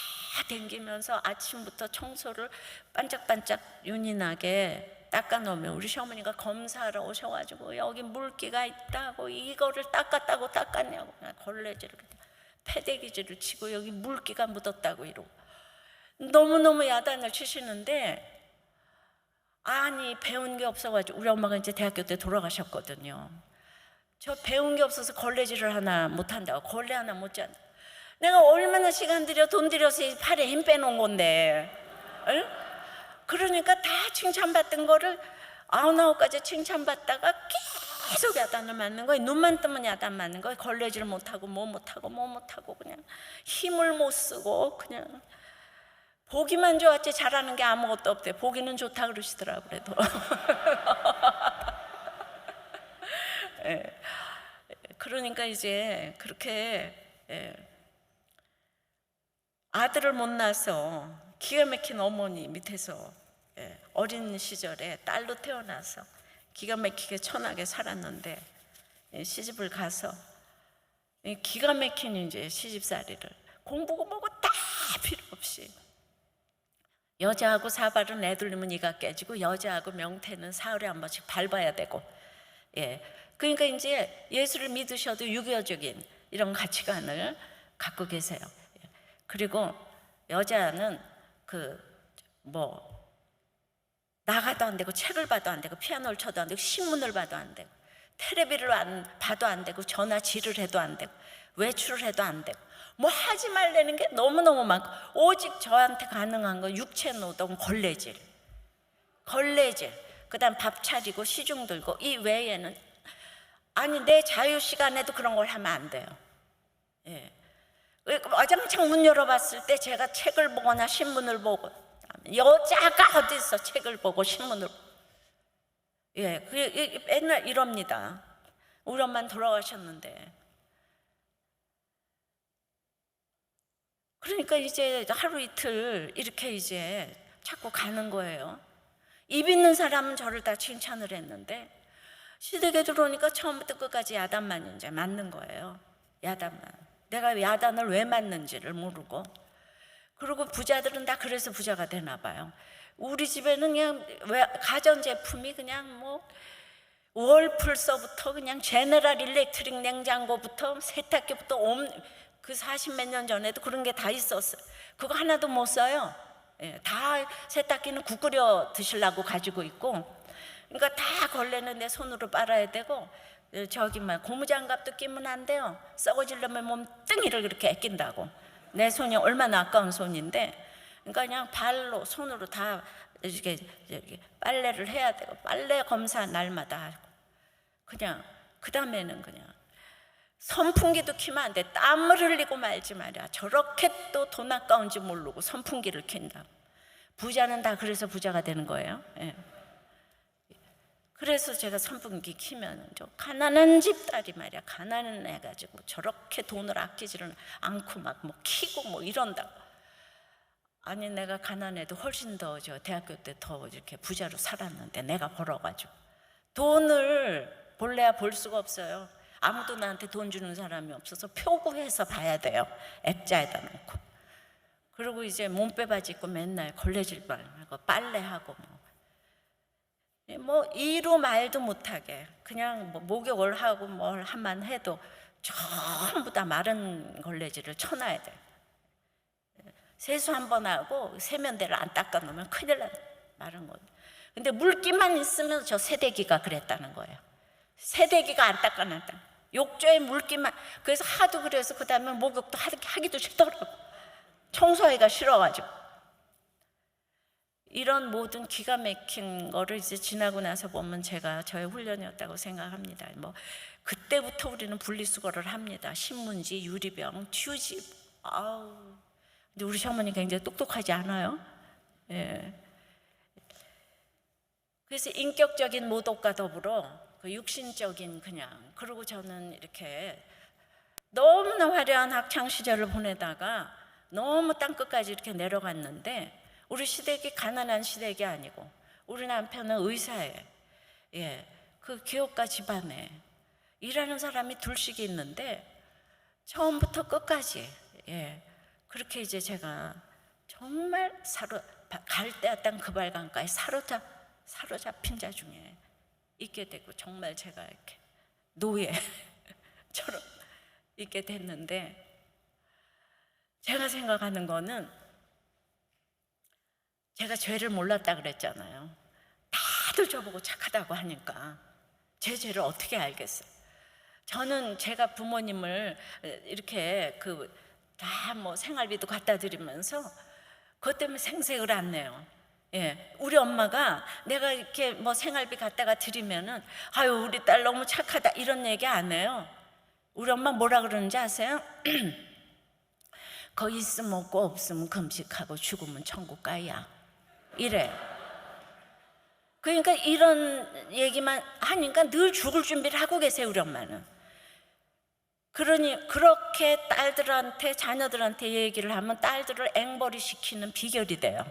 댕기면서 아침부터 청소를 반짝반짝 윤이 나게 닦아놓으면 우리 시어머니가 검사하러 오셔가지고 여기 물기가 있다고 이거를 닦았다고 닦았냐고 걸레질을 패대기질을 치고 여기 물기가 묻었다고 이러고 너무너무 야단을 치시는데 아니 배운 게 없어가지고 우리 엄마가 이제 대학교 때 돌아가셨거든요. 저 배운 게 없어서 걸레질을 하나 못한다고 걸레 하나 못 잔다. 내가 얼마나 시간 들여 돈 들여서 이 팔에 힘 빼놓은 건데 그러니까 다 칭찬받던 거를 99가지 칭찬받다가 계속 야단을 맞는 거예요. 눈만 뜨면 야단 맞는 거예요. 걸레질 못하고 뭐 못하고 그냥 힘을 못 쓰고 그냥 보기만 좋았지 잘하는 게 아무것도 없대. 보기는 좋다 그러시더라고요. 그래도 그러니까 이제 그렇게 아들을 못 낳아서 기가 막힌 어머니 밑에서 어린 시절에 딸로 태어나서 기가 막히게 천하게 살았는데 시집을 가서 기가 막힌 이제 시집살이를 공부고 뭐고 다 필요 없이 여자하고 사발은 애들리면 이가 깨지고 여자하고 명태는 사흘에 한 번씩 밟아야 되고 그러니까 이제 예수를 믿으셔도 유교적인 이런 가치관을 갖고 계세요. 그리고 여자는 그 뭐 나가도 안 되고 책을 봐도 안 되고 피아노를 쳐도 안 되고 신문을 봐도 안 되고 텔레비를 봐도 안 되고 전화질을 해도 안 되고 외출을 해도 안 되고 뭐 하지 말라는 게 너무너무 많고 오직 저한테 가능한 건 육체노동, 걸레질, 그 다음 밥 차리고 시중 들고 이 외에는 아니 내 자유시간에도 그런 걸 하면 안 돼요. 예. 와장창 문 열어봤을 때 제가 책을 보거나 신문을 보고 여자가 어디 있어 책을 보고 신문을 예, 맨날 이럽니다. 우리 엄마는 돌아가셨는데 그러니까 이제 하루 이틀 이렇게 이제 자꾸 가는 거예요. 입 있는 사람은 저를 다 칭찬을 했는데 시댁에 들어오니까 처음부터 끝까지 야단만 이제 맞는 거예요. 야단만. 내가 야단을 왜 맞는지를 모르고. 그리고 부자들은 다 그래서 부자가 되나 봐요. 우리 집에는 그냥 가전제품이 그냥 뭐 월풀서부터 그냥 제너럴 일렉트릭 냉장고부터 세탁기부터 그 40몇 년 전에도 그런 게 다 있었어요. 그거 하나도 못 써요. 예, 다 세탁기는 국 끓여 드시려고 가지고 있고, 그러니까 다 걸레는 내 손으로 빨아야 되고, 저기 막 고무장갑도 끼면 안 돼요. 썩어지려면 몸뚱이를 그렇게 아낀다고. 내 손이 얼마나 아까운 손인데, 그러니까 그냥 발로 손으로 다 이렇게 빨래를 해야 되고, 빨래 검사 날마다 하고, 그냥 그 다음에는 그냥 선풍기도 켜면 안 돼. 땀을 흘리고 말지 말이야. 저렇게 또 돈 아까운지 모르고 선풍기를 켠다. 부자는 다 그래서 부자가 되는 거예요. 예. 그래서 제가 선풍기 키면 저 가난한 집 딸이 말이야, 가난해 가지고 저렇게 돈을 아끼지를 않고 막 뭐 키고 뭐 이런다고. 아니 내가 가난해도 훨씬 더 저 대학교 때 더 이렇게 부자로 살았는데 내가 벌어가지고 돈을 볼래야 볼 수가 없어요. 아무도 나한테 돈 주는 사람이 없어서 표구해서 봐야 돼요. 액자에다 놓고. 그리고 이제 몸빼바지 입고 맨날 걸레질하고 빨래하고 뭐 이로 말도 못하게 그냥 뭐 목욕을 하고 뭘 한만 해도 전부 다 마른 걸레질을 쳐놔야 돼. 세수 한 번 하고 세면대를 안 닦아 놓으면 큰일 나. 마른 거. 근데 물기만 있으면 저 새대기가 그랬다는 거예요. 새대기가 안 닦아놨다. 욕조에 물기만. 그래서 하도 그래서 그 다음에 목욕도 하기도 싫더라고. 청소하기가 싫어가지고. 이런 모든 기가 막힌 거를 이제 지나고 나서 보면 제가 저의 훈련이었다고 생각합니다. 뭐 그때부터 우리는 분리수거를 합니다. 신문지, 유리병, 튜지. 아우. 근데 우리 시어머니 굉장히 똑똑하지 않아요? 예. 그래서 인격적인 모독과 더불어 그 육신적인 그냥, 그리고 저는 이렇게 너무나 화려한 학창 시절을 보내다가 너무 땅끝까지 이렇게 내려갔는데 우리 시댁이 가난한 시댁이 아니고 우리 남편은 의사예요. 예, 그 기업가 집안에 일하는 사람이 둘씩 있는데 처음부터 끝까지 예, 그렇게 이제 제가 정말 갈대았던 그 발강가에 사로잡힌 자 중에 있게 되고 정말 제가 이렇게 노예처럼 있게 됐는데 제가 생각하는 거는 제가 죄를 몰랐다 그랬잖아요. 다들 저보고 착하다고 하니까 제 죄를 어떻게 알겠어요? 저는 제가 부모님을 이렇게 다 뭐 생활비도 갖다 드리면서 그것 때문에 생색을 안 내요. 예, 우리 엄마가 내가 이렇게 뭐 생활비 갖다가 드리면은 아유 우리 딸 너무 착하다 이런 얘기 안 해요. 우리 엄마 뭐라 그러는지 아세요? 거 있으면 없고 없으면 금식하고 죽으면 천국 가야 이래. 그러니까 이런 얘기만 하니까 늘 죽을 준비를 하고 계세요. 우리 엄마는. 그러니 그렇게 딸들한테 자녀들한테 얘기를 하면 딸들을 앵벌이 시키는 비결이 돼요.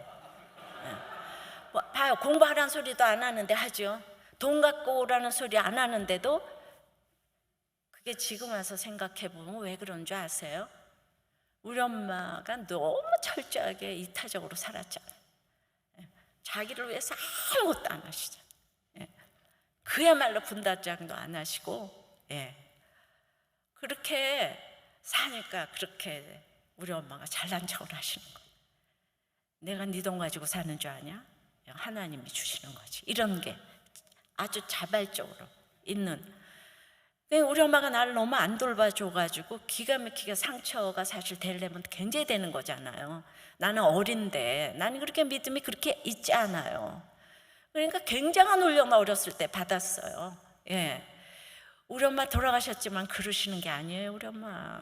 봐요. 공부하라는 소리도 안 하는데 하죠. 돈 갖고 오라는 소리 안 하는데도. 그게 지금 와서 생각해보면 왜 그런 줄 아세요? 우리 엄마가 너무 철저하게 이타적으로 살았잖아요. 자기를 위해서 아무것도 안 하시죠. 그야말로 분다장도 안 하시고 그렇게 사니까 그렇게 우리 엄마가 잘난 척을 하시는 거예요. 내가 네 돈 가지고 사는 줄 아냐? 하나님이 주시는 거지. 이런 게 아주 자발적으로 있는. 우리 엄마가 나를 너무 안 돌봐줘가지고 기가 막히게 상처가 사실 되려면 굉장히 되는 거잖아요. 나는 어린데, 나는 그렇게 믿음이 그렇게 있지 않아요. 그러니까 굉장한 훈련을 어렸을 때 받았어요. 예. 우리 엄마 돌아가셨지만 그러시는 게 아니에요, 우리 엄마.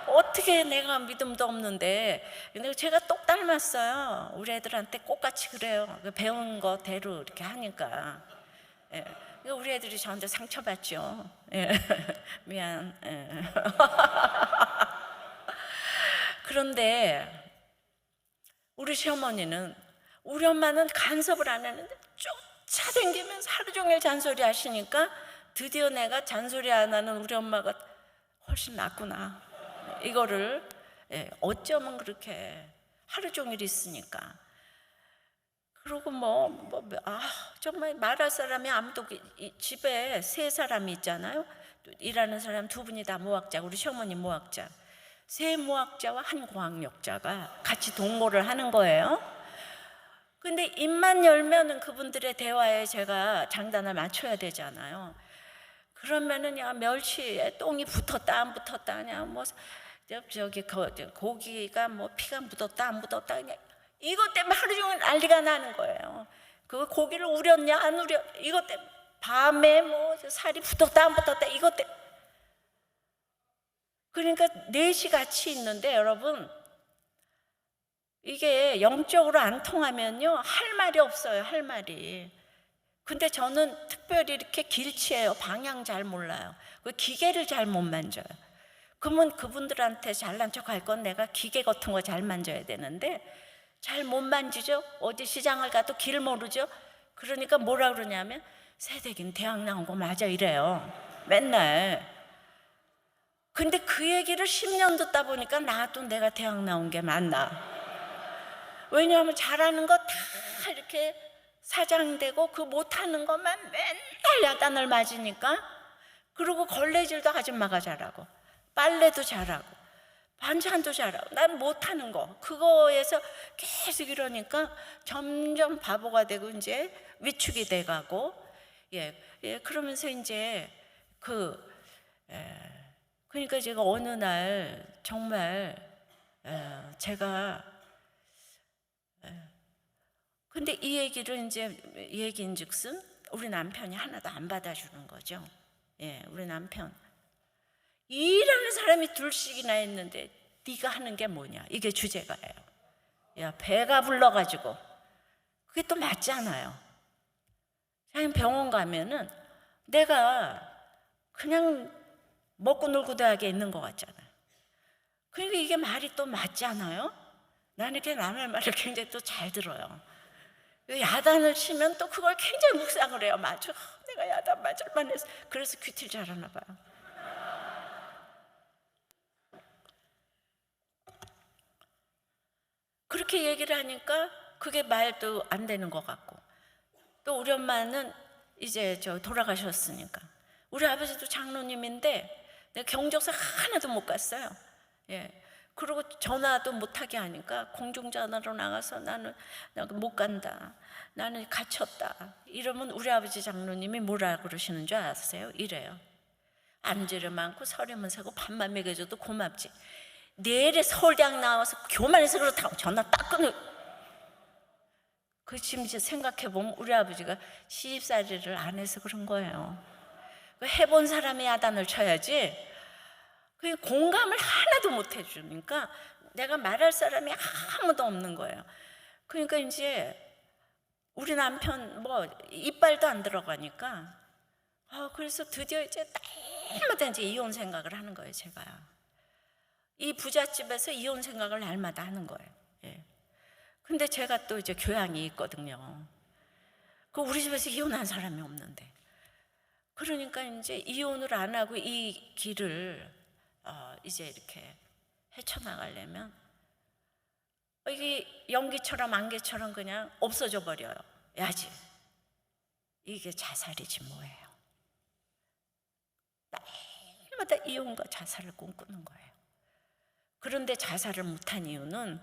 어떻게 내가 믿음도 없는데. 근데 제가 똑 닮았어요. 우리 애들한테 똑같이 그래요. 배운 거대로 이렇게 하니까. 예. 우리 애들이 저한테 상처받죠. 예. 미안. 예. 그런데 우리 시어머니는, 우리 엄마는 간섭을 안 했는데 쫓아다니면서 하루 종일 잔소리 하시니까 드디어 내가 잔소리 안 하는 우리 엄마가 훨씬 낫구나, 이거를 어쩌면 그렇게 하루 종일 있으니까. 그리고 정말 말할 사람이 아무도, 집에 3사람이 있잖아요. 일하는 사람 2분이 다 무학자, 우리 시어머니 무학자. 3 무학자와 1 고학력자가 같이 동거를 하는 거예요. 근데 입만 열면은 그분들의 대화에 제가 장단을 맞춰야 되잖아요. 그러면은 야, 멸치에 똥이 붙었다 안 붙었다, 그냥 고기가 피가 묻었다 안 묻었다, 그냥 이것 때문에 하루 종일 난리가 나는 거예요. 그 고기를 우렸냐 안 우렸, 이것 때문에 밤에 살이 붙었다 안 붙었다, 이것 때문에. 그러니까 4시 같이 있는데 여러분, 이게 영적으로 안 통하면요 할 말이 없어요, 할 말이. 근데 저는 특별히 이렇게 길치예요. 방향 잘 몰라요. 그 기계를 잘 못 만져요. 그러면 그분들한테 잘난 척 할 건 내가 기계 같은 거 잘 만져야 되는데 잘 못 만지죠. 어디 시장을 가도 길 모르죠. 그러니까 뭐라 그러냐면 새댁인 대학 나온 거 맞아, 이래요 맨날. 근데 그 얘기를 10년 듣다 보니까 나도 내가 대학 나온 게 맞나. 왜냐하면 잘하는 거 다 이렇게 사장되고 그 못하는 것만 맨날 야단을 맞으니까. 그리고 걸레질도 아줌마가 잘하고 빨래도 잘하고 반찬도 잘하고 난 못하는 거, 그거에서 계속 이러니까 점점 바보가 되고 이제 위축이 돼가고. 그러면서 이제 그러니까 제가 어느 날 정말 제가 근데 이 얘기를 이제 얘기인즉슨 우리 남편이 하나도 안 받아주는 거죠. 우리 남편, 일하는 사람이 2씩이나 있는데 네가 하는 게 뭐냐, 이게 주제가예요. 야, 배가 불러가지고. 그게 또 맞잖아요. 그냥 병원 가면은 내가 그냥 먹고 놀고 대하게 있는 것 같잖아요. 그러니까 이게 말이 또 맞잖아요. 나는 이렇게 남의 말을 굉장히 또 잘 들어요. 야단을 치면 또 그걸 굉장히 묵상을 해요. 맞아, 내가 야단 맞을 만해서. 그래서 큐티를 잘하나 봐요. 그렇게 얘기를 하니까 그게 말도 안 되는 것 같고. 또 우리 엄마는 이제 돌아가셨으니까. 우리 아버지도 장로님인데 내가 경조사 하나도 못 갔어요. 그리고 전화도 못하게 하니까 공중전화로 나가서 나는 못 간다, 나는 갇혔다, 이러면 우리 아버지 장로님이 뭐라 그러시는 줄 아세요? 이래요. 안지를 많고 서름은 세고 밥만 먹여줘도 고맙지, 내일에 서울대학 나와서 교만해서 그렇다고 전화 딱 끊어. 그 지금 이제 생각해보면 우리 아버지가 시집살이를 안 해서 그런 거예요. 해본 사람이 야단을 쳐야지. 그 공감을 하나도 못 해주니까 내가 말할 사람이 아무도 없는 거예요. 그러니까 이제 우리 남편 이빨도 안 들어가니까 그래서 드디어 이제 날마다 이제 이혼 생각을 하는 거예요. 제가 이 부잣집에서 이혼 생각을 날마다 하는 거예요. 근데 제가 또 이제 교양이 있거든요. 우리 집에서 이혼한 사람이 없는데. 그러니까 이제 이혼을 안 하고 이 길을 이제 이렇게 헤쳐나가려면 이게 연기처럼 안개처럼 그냥 없어져 버려요. 야지, 이게 자살이지 뭐예요. 날마다 이혼과 자살을 꿈꾸는 거예요. 그런데 자살을 못한 이유는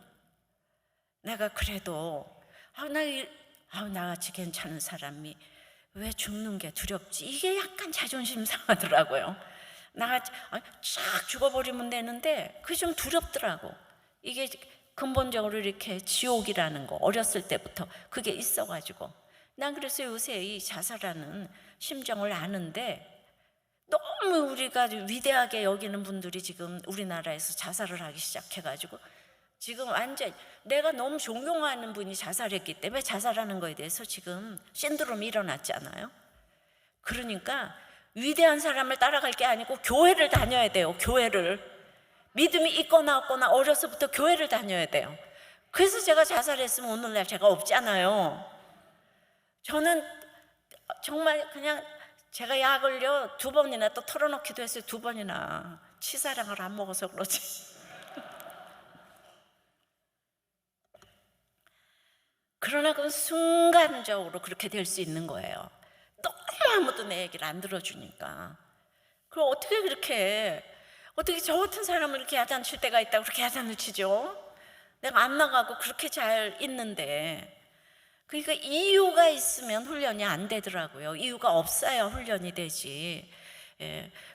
내가 그래도 나 나같이 괜찮은 사람이 왜 죽는 게 두렵지? 이게 약간 자존심 상하더라고요. 나같이 쫙 죽어버리면 되는데 그게 좀 두렵더라고. 이게 근본적으로 이렇게 지옥이라는 거 어렸을 때부터 그게 있어가지고 난 그래서 요새 이 자살하는 심정을 아는데 너무 우리가 위대하게 여기는 분들이 지금 우리나라에서 자살을 하기 시작해가지고 지금 완전 내가 너무 존경하는 분이 자살했기 때문에 자살하는 거에 대해서 지금 신드롬이 일어났잖아요. 그러니까 위대한 사람을 따라갈 게 아니고 교회를 다녀야 돼요. 교회를. 믿음이 있거나 없거나 어려서부터 교회를 다녀야 돼요. 그래서 제가 자살했으면 오늘날 제가 없잖아요. 저는 정말 그냥 제가 약을요 2번이나 또 털어놓기도 했어요. 2번이나 치사량을 안 먹어서 그렇지. 그러나 그건 순간적으로 그렇게 될 수 있는 거예요. 너무 아무도 내 얘기를 안 들어주니까. 그럼 어떻게 저 같은 사람을 이렇게 야단칠 때가 있다고 그렇게 야단을 치죠? 내가 안 나가고 그렇게 잘 있는데. 그러니까 이유가 있으면 훈련이 안 되더라고요. 이유가 없어야 훈련이 되지.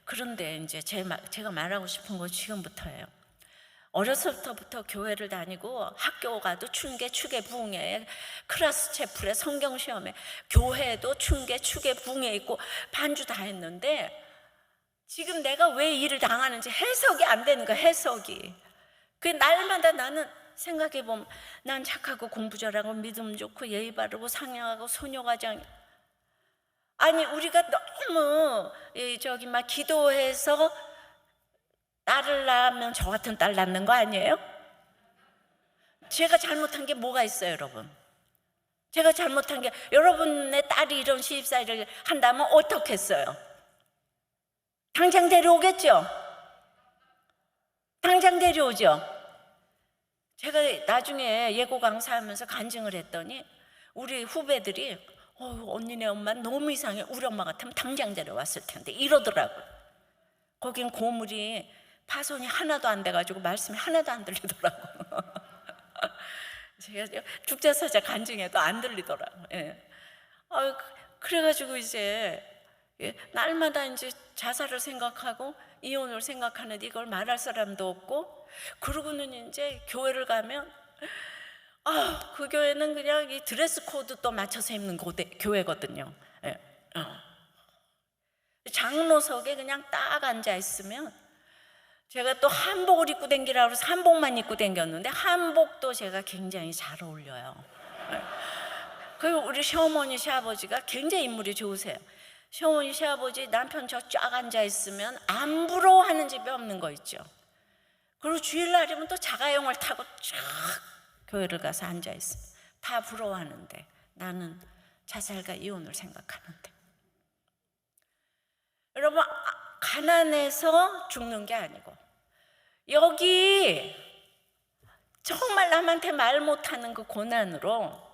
그런데 이제 제가 말하고 싶은 건 지금부터예요. 어려서부터 교회를 다니고 학교 가도 춘계, 추계, 부흥회, 클래스 채플에 성경 시험에 교회도 춘계, 추계, 부흥회 있고 반주 다 했는데 지금 내가 왜 일을 당하는지 해석이 안 되는 거야. 해석이. 그 날마다 나는 생각해보면 난 착하고 공부 잘하고 믿음 좋고 예의 바르고 상냥하고 소녀가장. 아니 우리가 너무 막 기도해서 딸을 낳으면 저 같은 딸 낳는 거 아니에요? 제가 잘못한 게 뭐가 있어요, 여러분? 제가 잘못한 게 여러분의 딸이 이런 시집살이를 한다면 어떻겠어요? 당장 데려오겠죠? 당장 데려오죠? 제가 나중에 예고 강사하면서 간증을 했더니 우리 후배들이 언니네 엄마 너무 이상해. 우리 엄마 같으면 당장 데려왔을 텐데 이러더라고요. 거긴 고물이 파손이 하나도 안 돼가지고 말씀이 하나도 안 들리더라고요. 제가 죽자사자 간증해도 안 들리더라고요. 그래가지고 이제 날마다 이제 자살을 생각하고 이혼을 생각하는데 이걸 말할 사람도 없고 그러고는 이제 교회를 가면 그 교회는 그냥 이 드레스 코드 또 맞춰서 입는 교회거든요. 장로석에 그냥 딱 앉아 있으면 제가 또 한복을 입고 댕기라고 해서 한복만 입고 댕겼는데 한복도 제가 굉장히 잘 어울려요. 그리고 우리 시어머니 시아버지가 굉장히 인물이 좋으세요. 시어머니 시아버지 남편 저 쫙 앉아 있으면 안 부러워하는 집이 없는 거 있죠. 그리고 주일날이면 또 자가용을 타고 쫙 교회를 가서 앉아 있으면 다 부러워하는데 나는 자살과 이혼을 생각하는데. 여러분 가난해서 죽는 게 아니고 여기 정말 남한테 말 못하는 그 고난으로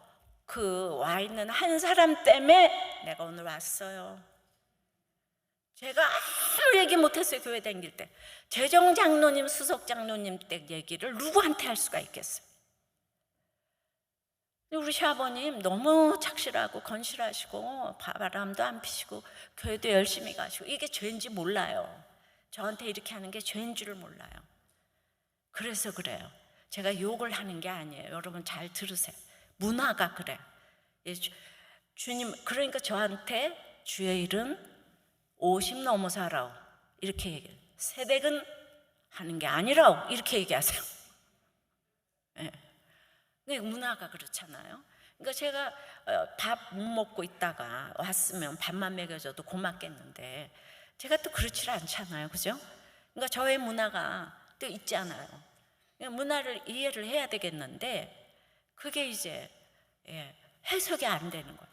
와 있는 한 사람 때문에 내가 오늘 왔어요. 제가 아무 얘기 못했어요. 교회 다닐 때 재정 장로님, 수석 장로님 때 얘기를 누구한테 할 수가 있겠어요? 우리 시아버님 너무 착실하고 건실하시고 바람도 안 피시고 교회도 열심히 가시고 이게 죄인지 몰라요. 저한테 이렇게 하는 게 죄인 줄을 몰라요. 그래서 그래요. 제가 욕을 하는 게 아니에요. 여러분 잘 들으세요. 문화가 그래. 주님 그러니까 저한테 주의 일은 50 넘어서 하라고 이렇게 얘기해요. 세댁은 하는 게 아니라고 이렇게 얘기하세요. 문화가 그렇잖아요. 그러니까 제가 밥 못 먹고 있다가 왔으면 밥만 먹여줘도 고맙겠는데 제가 또 그렇지 않잖아요. 그죠? 그러니까 저의 문화가 또 있잖아요. 문화를 이해를 해야 되겠는데 그게 이제 해석이 안 되는 거예요.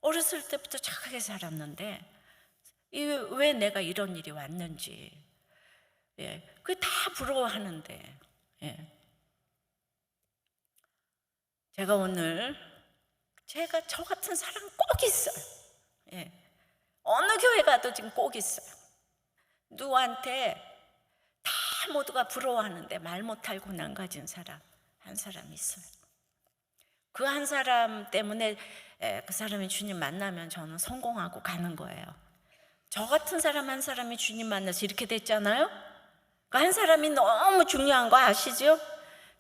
어렸을 때부터 착하게 살았는데 왜 내가 이런 일이 왔는지 그게 다 부러워하는데 제가 오늘 저 같은 사람 꼭 있어요. 어느 교회 가도 지금 꼭 있어요. 누구한테 다 모두가 부러워하는데 말 못할 고난 가진 사람 한 사람 있어요. 그 한 사람 때문에 그 사람이 주님 만나면 저는 성공하고 가는 거예요. 저 같은 사람 한 사람이 주님 만나서 이렇게 됐잖아요. 그 한 사람이 너무 중요한 거 아시죠?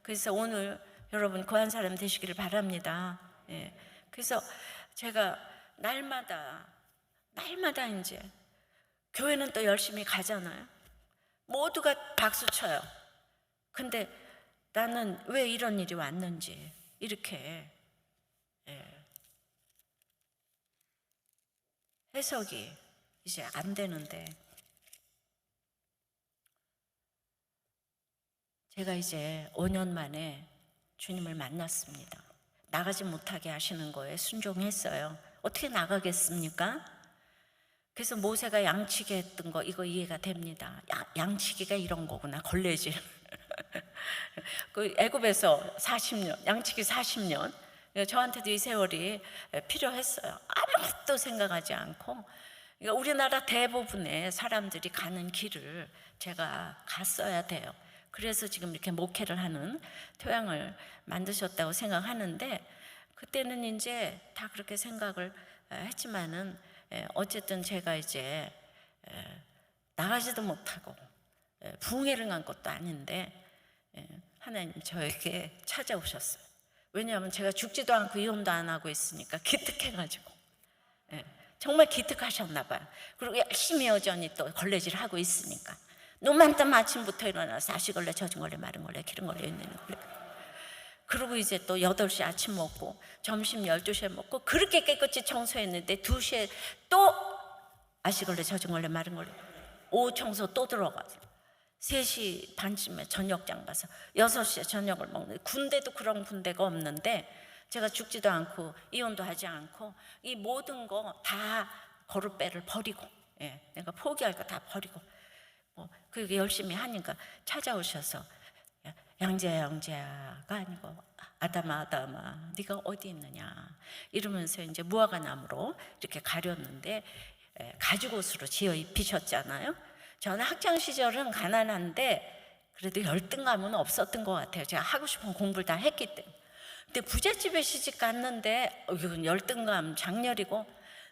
그래서 오늘 여러분 그 한 사람 되시기를 바랍니다. 그래서 제가 날마다 이제 교회는 또 열심히 가잖아요. 모두가 박수 쳐요. 근데 나는 왜 이런 일이 왔는지 이렇게 해석이 이제 안 되는데, 제가 이제 5년 만에 주님을 만났습니다. 나가지 못하게 하시는 거에 순종했어요. 어떻게 나가겠습니까? 그래서 모세가 양치기 했던 거 이거 이해가 됩니다. 양치기가 이런 거구나, 걸레질. 그 애굽에서 40년, 양치기 40년. 저한테도 이 세월이 필요했어요. 아무것도 생각하지 않고. 그러니까 우리나라 대부분의 사람들이 가는 길을 제가 갔어야 돼요. 그래서 지금 이렇게 목회를 하는 토양을 만드셨다고 생각하는데, 그때는 이제 다 그렇게 생각을 했지만은 어쨌든 제가 이제 나가지도 못하고 부흥회를 간 것도 아닌데 하나님 저에게 찾아오셨어요. 왜냐하면 제가 죽지도 않고 이혼도 안 하고 있으니까 기특해가지고, 정말 기특하셨나 봐요. 그리고 열심히 여전히 또 걸레질 하고 있으니까 눈만 뜨면 아침부터 일어나서 아시걸레, 젖은걸레, 마른걸레, 기른걸레, 있는 걸레. 그리고 이제 또 8시 아침 먹고 점심 12시에 먹고 그렇게 깨끗이 청소했는데 2시에 또 아시걸레, 젖은걸레, 마른걸레, 오후 청소 또 들어가서 3시 반쯤에 저녁장 가서 6시에 저녁을 먹는데, 군대도 그런 군대가 없는데 제가 죽지도 않고 이혼도 하지 않고 이 모든 거 다 거룻배를 버리고, 내가 포기할 거 다 버리고 그렇게 열심히 하니까 찾아오셔서 양재야가 아니고 아담아 네가 어디 있느냐 이러면서 이제 무화과나무로 이렇게 가렸는데 가죽옷으로 지어 입히셨잖아요. 저는 학창 시절은 가난한데 그래도 열등감은 없었던 것 같아요. 제가 하고 싶은 공부를 다 했기 때문에. 근데 부잣집에 시집 갔는데 이건 열등감 장렬이고,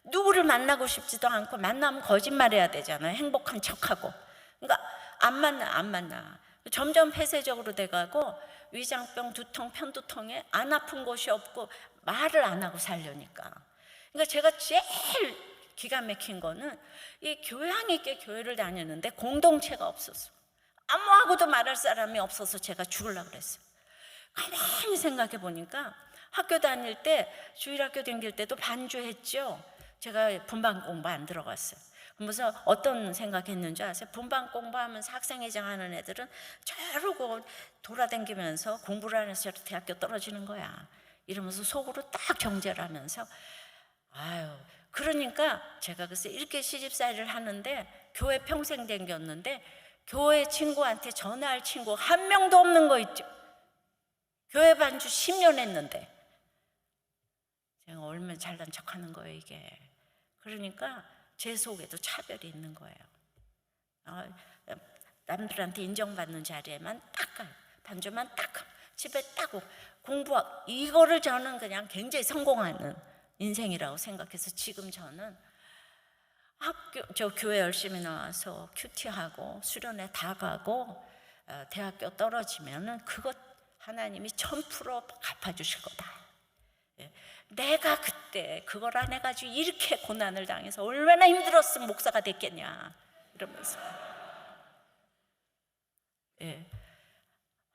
누구를 만나고 싶지도 않고, 만나면 거짓말해야 되잖아요. 행복한 척하고. 그러니까 안 만나. 점점 폐쇄적으로 돼가고 위장병, 두통, 편두통에 안 아픈 곳이 없고 말을 안 하고 살려니까. 그러니까 제가 제일 기가 막힌 거는 이 교양 있게 교회를 다니는데 공동체가 없었어. 아무하고도 말할 사람이 없어서 제가 죽으려고 그랬어요. 가만히 생각해 보니까 학교 다닐 때, 주일학교 다닐 때도 반주했죠. 제가 분반 공부 안 들어갔어요. 그러면서 어떤 생각했는지 아세요? 분반 공부하면서 학생회장 하는 애들은 저러고 돌아다니면서 공부를 안 해서 대학교 떨어지는 거야 이러면서 속으로 딱 정죄를 하면서, 그러니까 제가 글쎄 이렇게 시집살이를 하는데 교회 평생 댕겼는데 교회 친구한테 전화할 친구 한 명도 없는 거 있죠. 교회 반주 10년 했는데 제가 얼마나 잘난 척하는 거예요 이게. 그러니까 제 속에도 차별이 있는 거예요. 남들한테 인정받는 자리에만 딱 가요. 반주만 딱 가요. 집에 딱 오고 공부하고, 이거를 저는 그냥 굉장히 성공하는 인생이라고 생각해서 지금 저는 교회 열심히 나와서 큐티하고 수련회 다 가고 대학교 떨어지면은 그것 하나님이 1000% 갚아주실 거다. 내가 그때 그걸 안 해가지고 이렇게 고난을 당해서 얼마나 힘들었으면 목사가 됐겠냐 이러면서.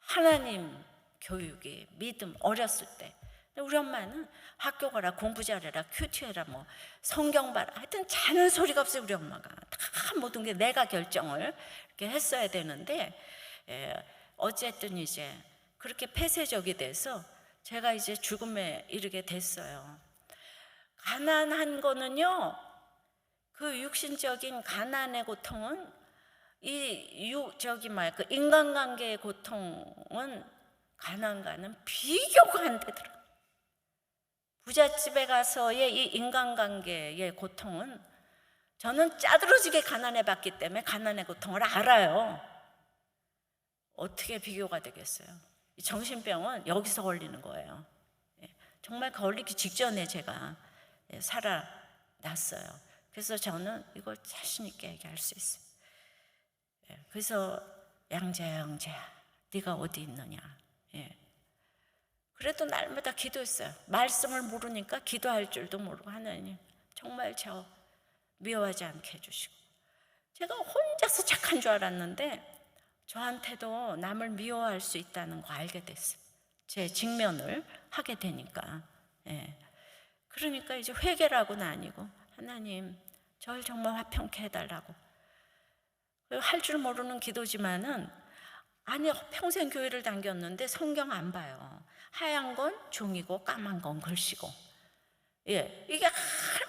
하나님 교육이, 믿음, 어렸을 때 우리 엄마는 학교 가라, 공부 잘해라, 큐티해라, 뭐 성경 봐라, 하여튼 자는 소리가 없어요. 우리 엄마가 다 모든 게 내가 결정을 이렇게 했어야 되는데 어쨌든 이제 그렇게 폐쇄적이 돼서 제가 이제 죽음에 이르게 됐어요. 가난한 거는요, 그 육신적인 가난의 고통은 그 인간관계의 고통은 가난과는 비교가 안 되더라고요. 부잣집에 가서의 이 인간관계의 고통은 저는 짜들어지게 가난해 봤기 때문에 가난의 고통을 알아요. 어떻게 비교가 되겠어요? 정신병은 여기서 걸리는 거예요. 정말 걸리기 직전에 제가 살아났어요. 그래서 저는 이걸 자신 있게 얘기할 수 있어요. 그래서 양재야, 네가 어디 있느냐. 그래도 날마다 기도했어요. 말씀을 모르니까 기도할 줄도 모르고, 하나님 정말 저 미워하지 않게 해주시고. 제가 혼자서 착한 줄 알았는데 저한테도 남을 미워할 수 있다는 거 알게 됐어요. 제 직면을 하게 되니까. 그러니까 이제 회개라고는 아니고, 하나님 저를 정말 화평케 해달라고. 할 줄 모르는 기도지만은, 아니 평생 교회를 다녔는데 성경 안 봐요. 하얀 건 종이고 까만 건 글씨고. 이게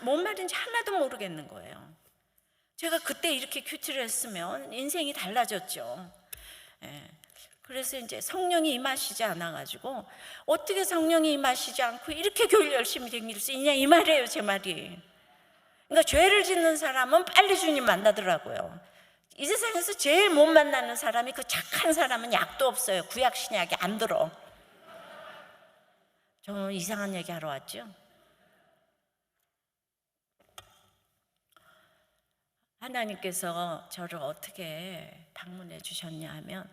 뭔 말인지 하나도 모르겠는 거예요. 제가 그때 이렇게 큐티를 했으면 인생이 달라졌죠. 그래서 이제 성령이 임하시지 않아가지고, 어떻게 성령이 임하시지 않고 이렇게 교회를 열심히 다닐 수 있냐 이 말이에요, 제 말이. 그러니까 죄를 짓는 사람은 빨리 주님 만나더라고요. 이 세상에서 제일 못 만나는 사람이, 그 착한 사람은 약도 없어요. 구약 신약이 안 들어. 저 이상한 얘기 하러 왔죠? 하나님께서 저를 어떻게 방문해 주셨냐 하면,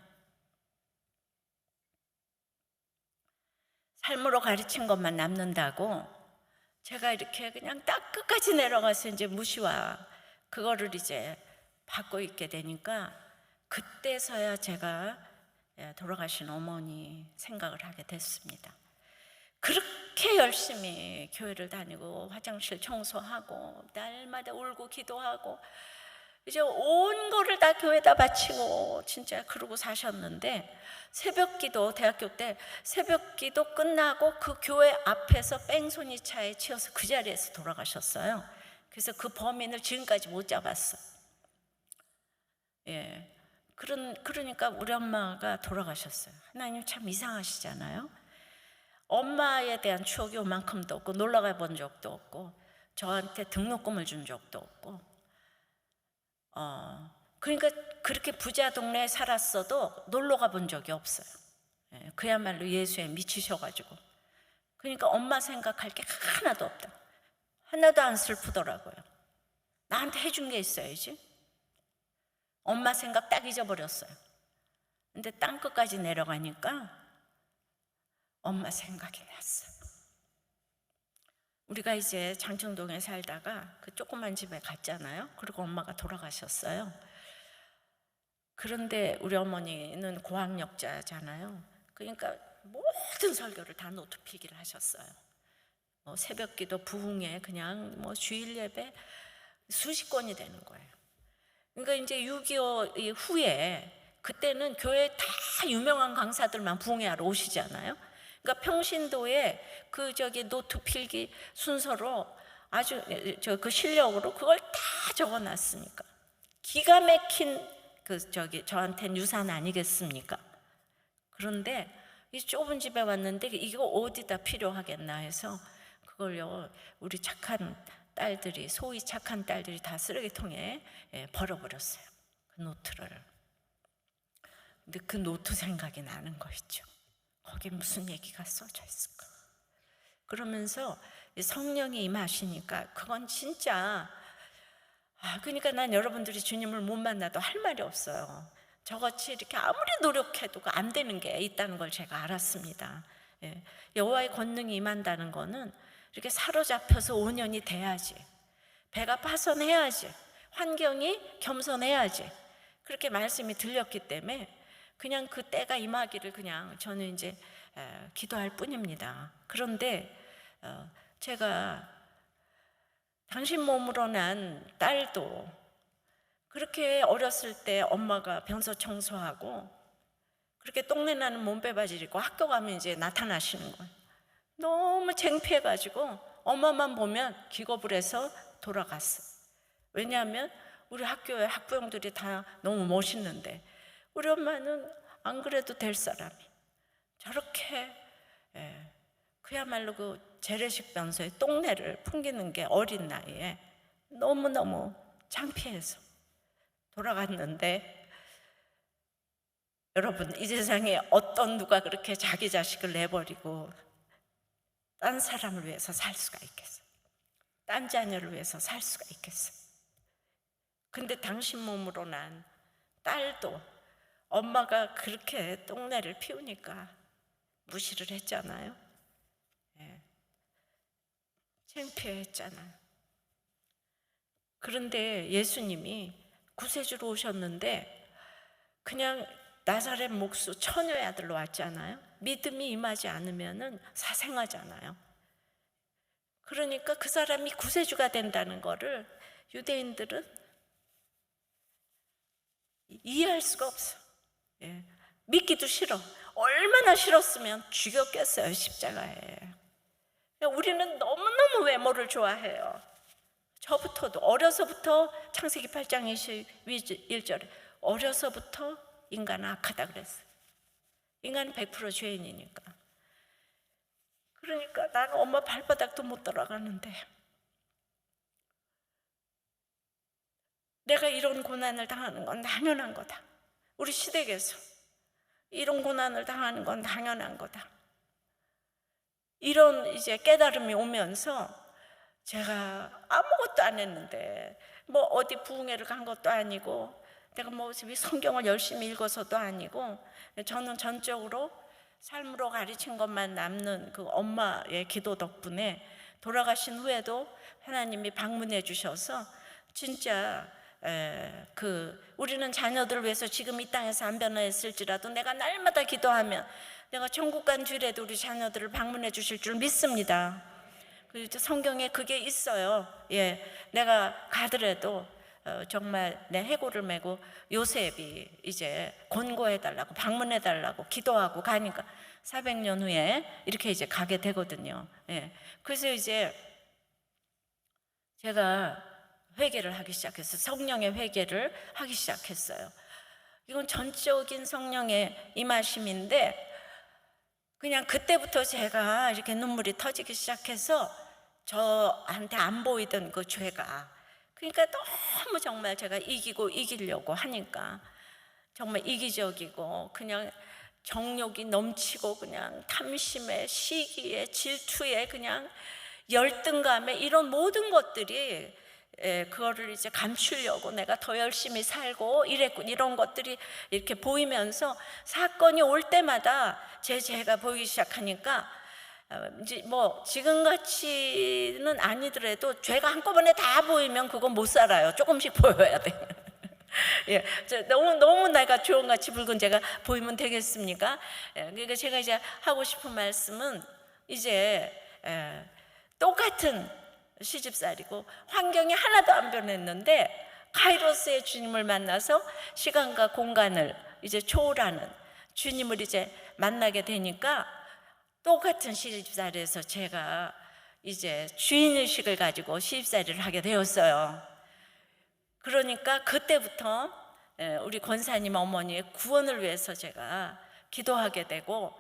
삶으로 가르친 것만 남는다고 제가 이렇게 그냥 딱 끝까지 내려가서 이제 무시와 그거를 이제 받고 있게 되니까, 그때서야 제가 돌아가신 어머니 생각을 하게 됐습니다. 그렇게 열심히 교회를 다니고 화장실 청소하고 날마다 울고 기도하고 이제 온 거를 다 교회에다 바치고 진짜 그러고 사셨는데, 새벽기도, 대학교 때 새벽기도 끝나고 그 교회 앞에서 뺑소니 차에 치여서 그 자리에서 돌아가셨어요. 그래서 그 범인을 지금까지 못 잡았어. 그러니까 우리 엄마가 돌아가셨어요. 하나님 참 이상하시잖아요. 엄마에 대한 추억이 요만큼도 없고, 놀러가 본 적도 없고, 저한테 등록금을 준 적도 없고, 그러니까 그렇게 부자 동네에 살았어도 놀러가 본 적이 없어요. 그야말로 예수에 미치셔가지고. 그러니까 엄마 생각할 게 하나도 없다. 하나도 안 슬프더라고요. 나한테 해준 게 있어야지. 엄마 생각 딱 잊어버렸어요. 근데 땅끝까지 내려가니까 엄마 생각이 났어요. 우리가 이제 장충동에 살다가 그 조그만 집에 갔잖아요. 그리고 엄마가 돌아가셨어요. 그런데 우리 어머니는 고학력자잖아요. 그러니까 모든 설교를 다 노트필기를 하셨어요. 새벽기도, 부흥회, 그냥 주일 예배 수십 건이 되는 거예요. 그러니까 이제 6.25 후에, 그때는 교회 다 유명한 강사들만 부흥회하러 오시잖아요. 그러니까 평신도에 그 노트 필기 순서로 아주 그 실력으로 그걸 다 적어놨으니까 기가 막힌 저한테는 유산 아니겠습니까? 그런데 이 좁은 집에 왔는데 이거 어디다 필요하겠나 해서 그걸요, 우리 착한 딸들이, 소위 착한 딸들이 다 쓰레기통에 버려버렸어요. 그 노트를. 근데 그 노트 생각이 나는 거 있죠. 거기 무슨 얘기가 써져 있을까? 그러면서 성령이 임하시니까 그건 진짜, 그러니까 난 여러분들이 주님을 못 만나도 할 말이 없어요. 저같이 이렇게 아무리 노력해도 안 되는 게 있다는 걸 제가 알았습니다. 여호와의 권능이 임한다는 거는 이렇게 사로잡혀서 5년이 돼야지, 배가 파선해야지, 환경이 겸손해야지, 그렇게 말씀이 들렸기 때문에 그냥 그 때가 임하기를 그냥 저는 이제 기도할 뿐입니다. 그런데 제가 당신 몸으로 난 딸도 그렇게 어렸을 때 엄마가 변소 청소하고 그렇게 똥내 나는 몸빼바지를 입고 학교 가면 이제 나타나시는 거예요. 너무 창피해가지고 엄마만 보면 기겁을 해서 돌아갔어. 왜냐하면 우리 학교에 학부형들이 다 너무 멋있는데 우리 엄마는 안 그래도 될 사람이 저렇게 그야말로 그 재래식 변소에 똥내를 풍기는 게 어린 나이에 너무너무 창피해서 돌아갔는데, 여러분 이 세상에 어떤 누가 그렇게 자기 자식을 내버리고 딴 사람을 위해서 살 수가 있겠어? 딴 자녀를 위해서 살 수가 있겠어? 근데 당신 몸으로 난 딸도 엄마가 그렇게 똥내를 피우니까 무시를 했잖아요. 예. 창피했잖아요. 그런데 예수님이 구세주로 오셨는데 그냥 나사렛 목수 처녀의 아들로 왔잖아요. 믿음이 임하지 않으면 사생하잖아요. 그러니까 그 사람이 구세주가 된다는 거를 유대인들은 이해할 수가 없어. 예. 믿기도 싫어. 얼마나 싫었으면 죽였겠어요, 십자가에. 우리는 너무너무 외모를 좋아해요. 저부터도 어려서부터 창세기 8장 21절에 어려서부터 인간은 악하다 그랬어요. 인간은 100% 죄인이니까. 그러니까 나는 엄마 발바닥도 못 돌아가는데 내가 이런 고난을 당하는 건 당연한 거다. 우리 시댁에서 이런 고난을 당하는 건 당연한 거다. 이런 이제 깨달음이 오면서 제가 아무것도 안 했는데 뭐 어디 부흥회를 간 것도 아니고 내가 뭐 성경을 열심히 읽어서도 아니고 저는 전적으로 삶으로 가르친 것만 남는 그 엄마의 기도 덕분에 돌아가신 후에도 하나님이 방문해 주셔서 진짜 우리는 자녀들을 위해서 지금 이 땅에서 안 변화했을지라도 내가 날마다 기도하면 내가 천국 간 뒤에도 우리 자녀들을 방문해 주실 줄 믿습니다. 그리고 성경에 그게 있어요. 예, 내가 가더라도 정말 내 해골을 메고 요셉이 이제 권고해달라고 방문해달라고 기도하고 가니까 400년 후에 이렇게 이제 가게 되거든요. 예, 그래서 이제 제가 회개를 하기 시작했어요. 성령의 회개를 하기 시작했어요. 이건 전적인 성령의 임하심인데 그냥 그때부터 제가 이렇게 눈물이 터지기 시작해서 저한테 안 보이던 그 죄가 그러니까 너무 정말 제가 이기려고 하니까 정말 이기적이고 그냥 정욕이 넘치고 그냥 탐심에 시기에 질투에 그냥 열등감에 이런 모든 것들이 그거를 이제 감추려고 내가 더 열심히 살고 이랬군 이런 것들이 이렇게 보이면서 사건이 올 때마다 제 죄가 보이기 시작하니까 이제 뭐 지금같이는 아니더라도 죄가 한꺼번에 다 보이면 그건 못 살아요. 조금씩 보여야 돼. 예, 너무 내가 주홍같이 붉은 죄가 보이면 되겠습니까? 그러니까 제가 이제 하고 싶은 말씀은 이제 똑같은 시집살이고 환경이 하나도 안 변했는데 카이로스의 주님을 만나서 시간과 공간을 이제 초월하는 주님을 이제 만나게 되니까 똑같은 시집살이에서 제가 이제 주인의식을 가지고 시집살이를 하게 되었어요. 그러니까 그때부터 우리 권사님 어머니의 구원을 위해서 제가 기도하게 되고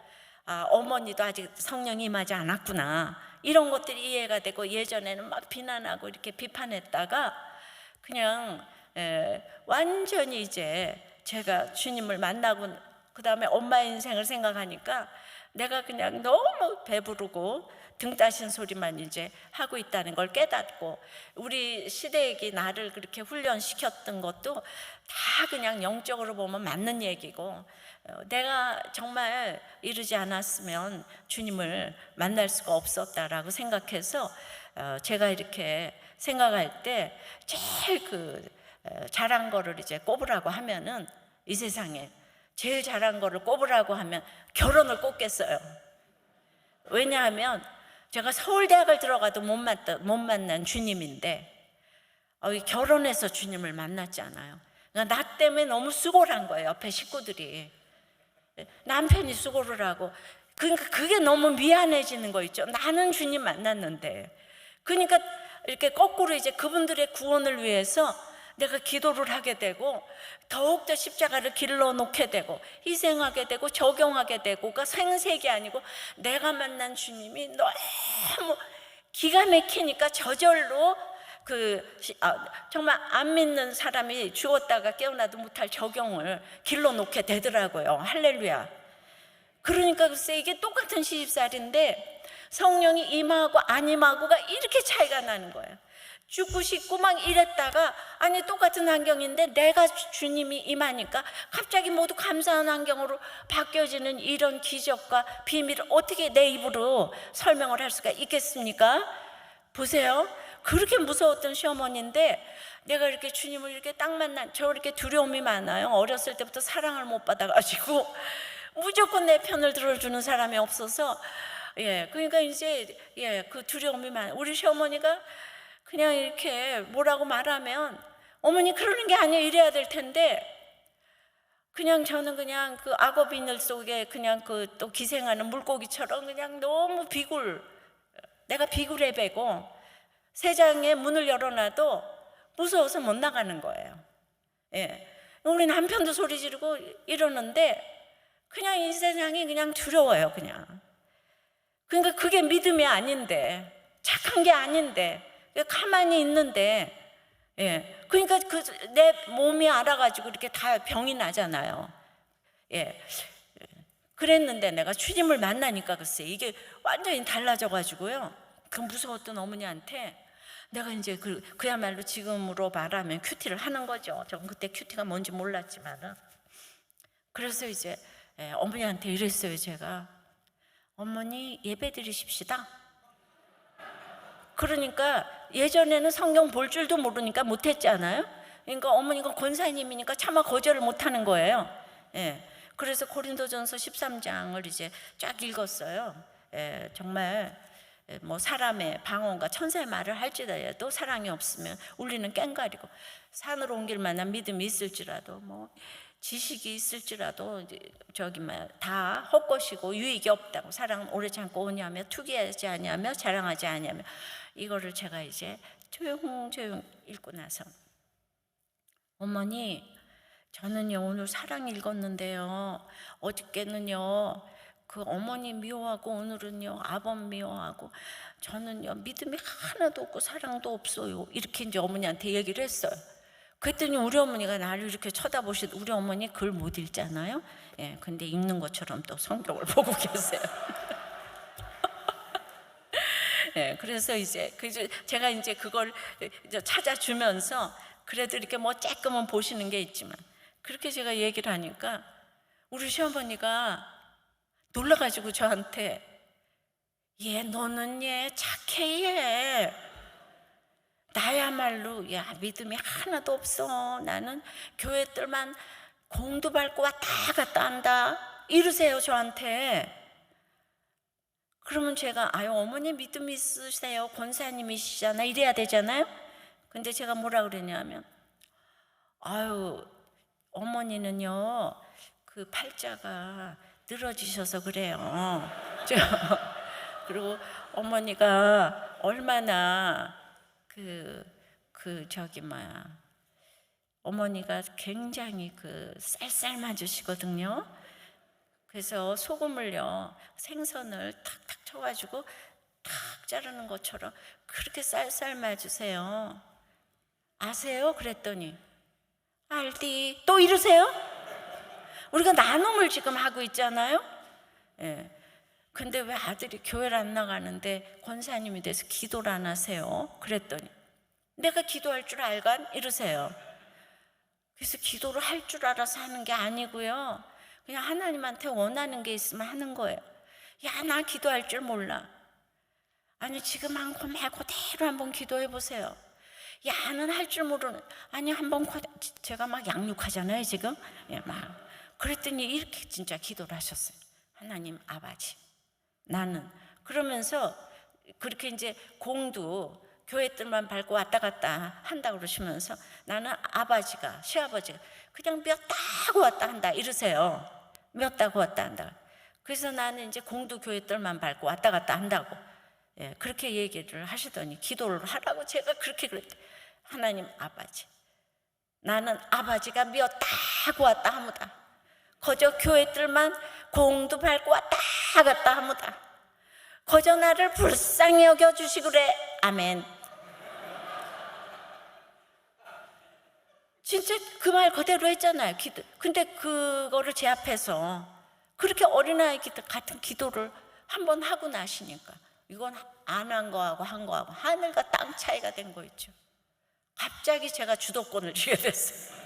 어머니도 아직 성령이 임하지 않았구나 이런 것들이 이해가 되고 예전에는 막 비난하고 이렇게 비판했다가 그냥 완전히 이제 제가 주님을 만나고 그 다음에 엄마의 인생을 생각하니까 내가 그냥 너무 배부르고 등 따신 소리만 이제 하고 있다는 걸 깨닫고 우리 시댁이 나를 그렇게 훈련시켰던 것도 다 그냥 영적으로 보면 맞는 얘기고 내가 정말 이르지 않았으면 주님을 만날 수가 없었다라고 생각해서 제가 이렇게 생각할 때 제일 잘한 거를 이제 꼽으라고 하면은 이 세상에 제일 잘한 거를 꼽으라고 하면 결혼을 꼽겠어요. 왜냐하면 제가 서울대학을 들어가도 못 만난 주님인데 결혼해서 주님을 만났잖아요. 그러니까 나 때문에 너무 수고를 한 거예요. 옆에 식구들이 남편이 수고를 하고 그러니까 그게 너무 미안해지는 거 있죠. 나는 주님 만났는데 그러니까 이렇게 거꾸로 이제 그분들의 구원을 위해서 내가 기도를 하게 되고 더욱더 십자가를 길러 놓게 되고 희생하게 되고 적용하게 되고 그러니까 생색이 아니고 내가 만난 주님이 너무 기가 막히니까 저절로 정말 안 믿는 사람이 죽었다가 깨어나도 못할 적용을 길러 놓게 되더라고요. 할렐루야. 그러니까 글쎄 이게 똑같은 시집살인데 성령이 임하고 안 임하고가 이렇게 차이가 나는 거예요. 죽고 싶고 막 이랬다가 아니 똑같은 환경인데 내가 주님이 임하니까 갑자기 모두 감사한 환경으로 바뀌어지는 이런 기적과 비밀을 어떻게 내 입으로 설명을 할 수가 있겠습니까? 보세요. 그렇게 무서웠던 시어머니인데 내가 이렇게 주님을 이렇게 딱 만난, 저 이렇게 두려움이 많아요. 어렸을 때부터 사랑을 못 받아가지고 무조건 내 편을 들어주는 사람이 없어서, 그러니까 이제 그 두려움이 많아요. 우리 시어머니가 그냥 이렇게 뭐라고 말하면 어머니 그러는 게 아니에요 이래야 될 텐데, 그냥 저는 그냥 그 악어 비늘 속에 그냥 그 또 기생하는 물고기처럼 그냥 너무 내가 비굴해 배고 세상에 문을 열어놔도 무서워서 못 나가는 거예요. 우리 남편도 소리 지르고 이러는데 그냥 이 세상이 그냥 두려워요. 그러니까 그게 믿음이 아닌데, 착한 게 아닌데, 가만히 있는데, 그러니까 내 몸이 알아가지고 이렇게 다 병이 나잖아요. 그랬는데 내가 주님을 만나니까 글쎄 이게 완전히 달라져가지고요. 그 무서웠던 어머니한테 내가 이제 그야말로 지금으로 말하면 큐티를 하는 거죠. 전 그때 큐티가 뭔지 몰랐지만은. 그래서 이제 어머니한테 이랬어요. 제가 어머니 예배 드리십시다. 그러니까 예전에는 성경 볼 줄도 모르니까 못했잖아요. 그러니까 어머니가 권사님이니까 차마 거절을 못하는 거예요. 그래서 고린도전서 13장을 이제 쫙 읽었어요. 정말 뭐 사람의 방언과 천사의 말을 할지라도 사랑이 없으면 울리는 꽹과리고, 산으로 옮길 만한 믿음이 있을지라도 뭐 지식이 있을지라도 다 헛것이고 유익이 없다고. 사랑은 오래 참고 오냐며 투기하지 아니하며 자랑하지 아니하며. 이거를 제가 이제 조용조용 읽고 나서 어머니 저는요 오늘 사랑 읽었는데요 어저께는요 그 어머니 미워하고 오늘은요 아범 미워하고 저는요 믿음이 하나도 없고 사랑도 없어요 이렇게 이제 어머니한테 얘기를 했어요. 그랬더니 우리 어머니가 나를 이렇게 쳐다보시더니, 우리 어머니 글 못 읽잖아요. 근데 읽는 것처럼 또 성경을 보고 계세요. 그래서 이제 제가 이제 그걸 이제 찾아주면서 그래도 이렇게 뭐 조금은 보시는 게 있지만, 그렇게 제가 얘기를 하니까 우리 시어머니가 놀라가지고 저한테 너는 착해 얘. 나야말로 믿음이 하나도 없어. 나는 교회들만 공도 밟고 왔다 갔다 한다. 이러세요 저한테. 그러면 제가 어머니 믿음 있으세요 권사님이시잖아 이래야 되잖아요. 근데 제가 뭐라 그랬냐면 어머니는요 그 팔자가 늘어지셔서 그래요. 그리고 어머니가 얼마나 어머니가 굉장히 쌀쌀맞으시거든요. 그래서 소금을요 생선을 탁탁 쳐가지고 탁 자르는 것처럼 그렇게 쌀쌀맞으세요. 아세요? 그랬더니 알디. 또 이러세요? 우리가 나눔을 지금 하고 있잖아요. 근데 왜 아들이 교회를 안 나가는데 권사님이 돼서 기도를 안 하세요? 그랬더니 내가 기도할 줄 알간? 이러세요. 그래서 기도를 할 줄 알아서 하는 게 아니고요 그냥 하나님한테 원하는 게 있으면 하는 거예요. 나 기도할 줄 몰라. 아니 지금 한 거 말고 그대로 한번 기도해 보세요. 나는 할 줄 모르는. 아니 한번 제가 막 양육하잖아요 지금. 그랬더니 이렇게 진짜 기도를 하셨어요. 하나님 아버지, 나는 그러면서 그렇게 이제 공도 교회들만 밟고 왔다 갔다 한다 그러시면서 나는 아버지가 시아버지가 그냥 몇 타고 왔다 한다 이러세요. 몇 타고 왔다 한다. 그래서 나는 이제 공도 교회들만 밟고 왔다 갔다 한다고 그렇게 얘기를 하시더니 기도를 하라고 제가 그렇게 그랬대. 하나님 아버지, 나는 아버지가 몇 타고 왔다 하무다. 거저 교회들만 공도 밟고 왔다 갔다 하무다. 거저 나를 불쌍히 여겨주시구래. 아멘. 진짜 그 말 그대로 했잖아요. 근데 그거를 제 앞에서 그렇게 어린아이 같은 기도를 한번 하고 나시니까 이건 안 한 거하고 한 거하고 하늘과 땅 차이가 된 거 있죠. 갑자기 제가 주도권을 쥐게 됐어요.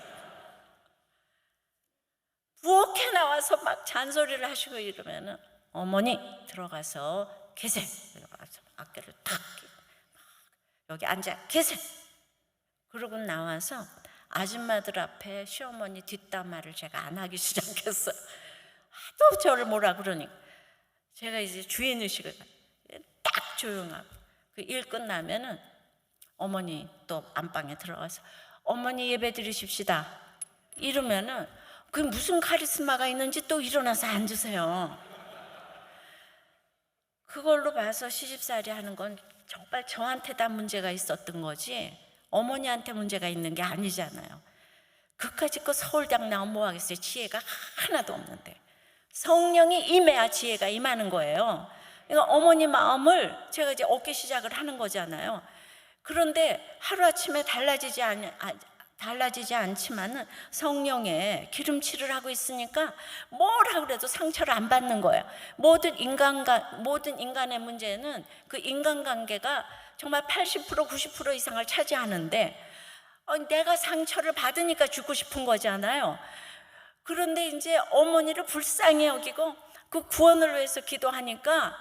부엌에 나와서 막 잔소리를 하시고 이러면은 어머니 들어가서 계세요. 들어가서 어깨를 탁 끼고 여기 앉아 계세요. 그러고 나와서 아줌마들 앞에 시어머니 뒷담화를 제가 안 하기 시작했어요. 하도 저를 뭐라 그러니까 제가 이제 주인의식을 딱 조용하고 그 일 끝나면은 어머니 또 안방에 들어가서 어머니 예배 드리십시다 이러면은 그 무슨 카리스마가 있는지 또 일어나서 앉으세요. 그걸로 봐서 시집살이 하는 건 정말 저한테다 문제가 있었던 거지 어머니한테 문제가 있는 게 아니잖아요. 그까짓 거 서울대학 나오면 뭐 하겠어요. 지혜가 하나도 없는데 성령이 임해야 지혜가 임하는 거예요. 그러니까 어머니 마음을 제가 이제 얻기 시작을 하는 거잖아요. 그런데 하루아침에 달라지지 않지만은 성령의 기름칠을 하고 있으니까 뭐라 그래도 상처를 안 받는 거예요. 모든 인간의 문제는 그 인간관계가 정말 80% 90% 이상을 차지하는데 내가 상처를 받으니까 죽고 싶은 거잖아요. 그런데 이제 어머니를 불쌍히 여기고 그 구원을 위해서 기도하니까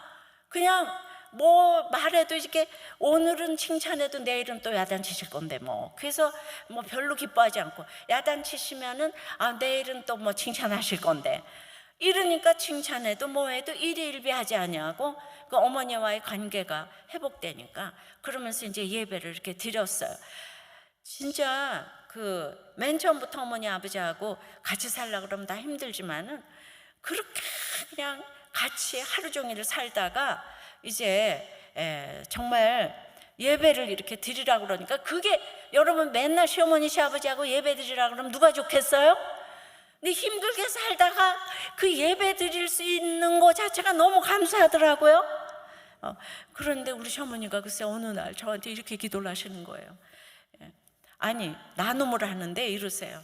그냥 뭐 말해도 이렇게 오늘은 칭찬해도 내일은 또 야단치실 건데 뭐 그래서 뭐 별로 기뻐하지 않고 야단치시면은 내일은 또 뭐 칭찬하실 건데 이러니까 칭찬해도 뭐해도 일희일비하지 아니하고 그 어머니와의 관계가 회복되니까 그러면서 이제 예배를 이렇게 드렸어요. 진짜 그 맨 처음부터 어머니 아버지하고 같이 살라 그러면 다 힘들지만은 그렇게 그냥 같이 하루 종일 살다가 이제 정말 예배를 이렇게 드리라고 그러니까 그게 여러분 맨날 시어머니 시아버지하고 예배 드리라고 그러면 누가 좋겠어요? 근데 힘들게 살다가 그 예배 드릴 수 있는 거 자체가 너무 감사하더라고요. 그런데 우리 시어머니가 글쎄 어느 날 저한테 이렇게 기도를 하시는 거예요. 아니 나눔을 하는데 이러세요.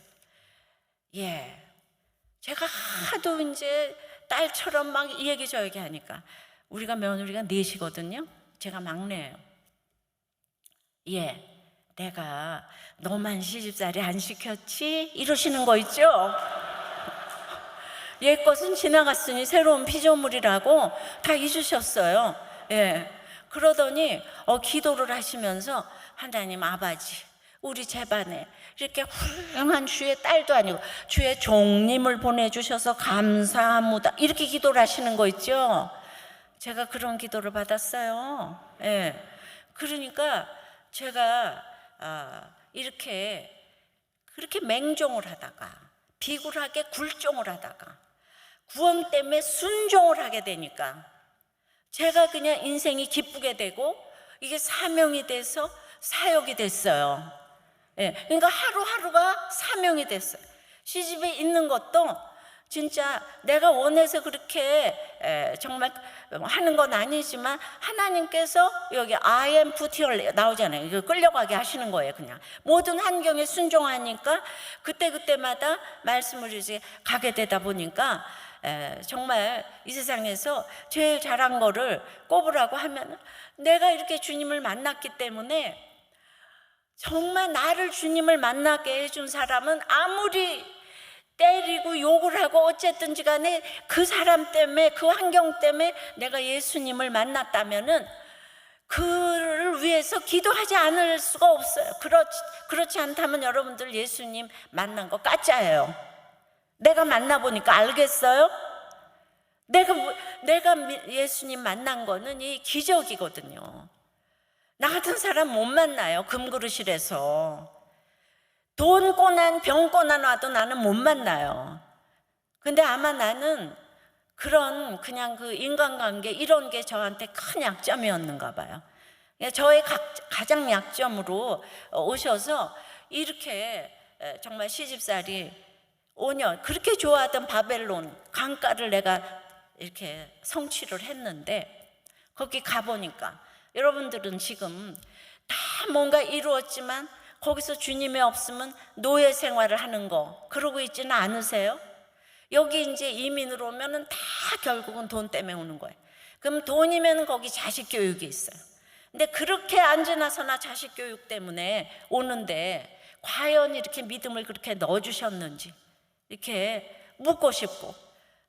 제가 하도 이제 딸처럼 막 이 얘기 저 얘기 하니까 우리가 며느리가 넷이거든요. 제가 막내예요. 내가 너만 시집살이 안 시켰지? 이러시는 거 있죠? 옛 것은 지나갔으니 새로운 피조물이라고 다 잊으셨어요. 그러더니 기도를 하시면서 하나님 아버지 우리 집안에 이렇게 훌륭한 주의 딸도 아니고 주의 종님을 보내주셔서 감사합니다 이렇게 기도를 하시는 거 있죠? 제가 그런 기도를 받았어요. 그러니까 제가 이렇게 그렇게 맹종을 하다가 비굴하게 굴종을 하다가 구원 때문에 순종을 하게 되니까 제가 그냥 인생이 기쁘게 되고 이게 사명이 돼서 사역이 됐어요. 그러니까 하루하루가 사명이 됐어요. 시집에 있는 것도 진짜 내가 원해서 그렇게 정말 하는 건 아니지만 하나님께서 여기 I am put here 나오잖아요. 이거 끌려가게 하시는 거예요. 그냥 모든 환경에 순종하니까 그때마다 말씀을 이제 가게 되다 보니까 정말 이 세상에서 제일 잘한 거를 꼽으라고 하면 내가 이렇게 주님을 만났기 때문에 정말 나를 주님을 만나게 해준 사람은 아무리 때리고 욕을 하고 어쨌든지 간에 그 사람 때문에 그 환경 때문에 내가 예수님을 만났다면은 그를 위해서 기도하지 않을 수가 없어요. 그렇지 않다면 여러분들 예수님 만난 거 가짜예요. 내가 만나보니까 알겠어요? 내가 예수님 만난 거는 이 기적이거든요. 나 같은 사람 못 만나요. 금그릇이라서 돈 꼬난 병 꼬난 와도 나는 못 만나요. 근데 아마 나는 그런 그냥 그 인간관계 이런 게 저한테 큰 약점이었는가 봐요. 저의 가장 약점으로 오셔서 이렇게 정말 시집살이 5년 그렇게 좋아하던 바벨론 강가를 내가 이렇게 성취를 했는데 거기 가보니까 여러분들은 지금 다 뭔가 이루었지만 거기서 주님이 없으면 노예 생활을 하는 거 그러고 있지는 않으세요? 여기 이제 이민으로 오면은 다 결국은 돈 때문에 오는 거예요. 그럼 돈이면 거기 자식 교육이 있어요. 근데 그렇게 안 지나서나 자식 교육 때문에 오는데 과연 이렇게 믿음을 그렇게 넣어주셨는지 이렇게 묻고 싶고,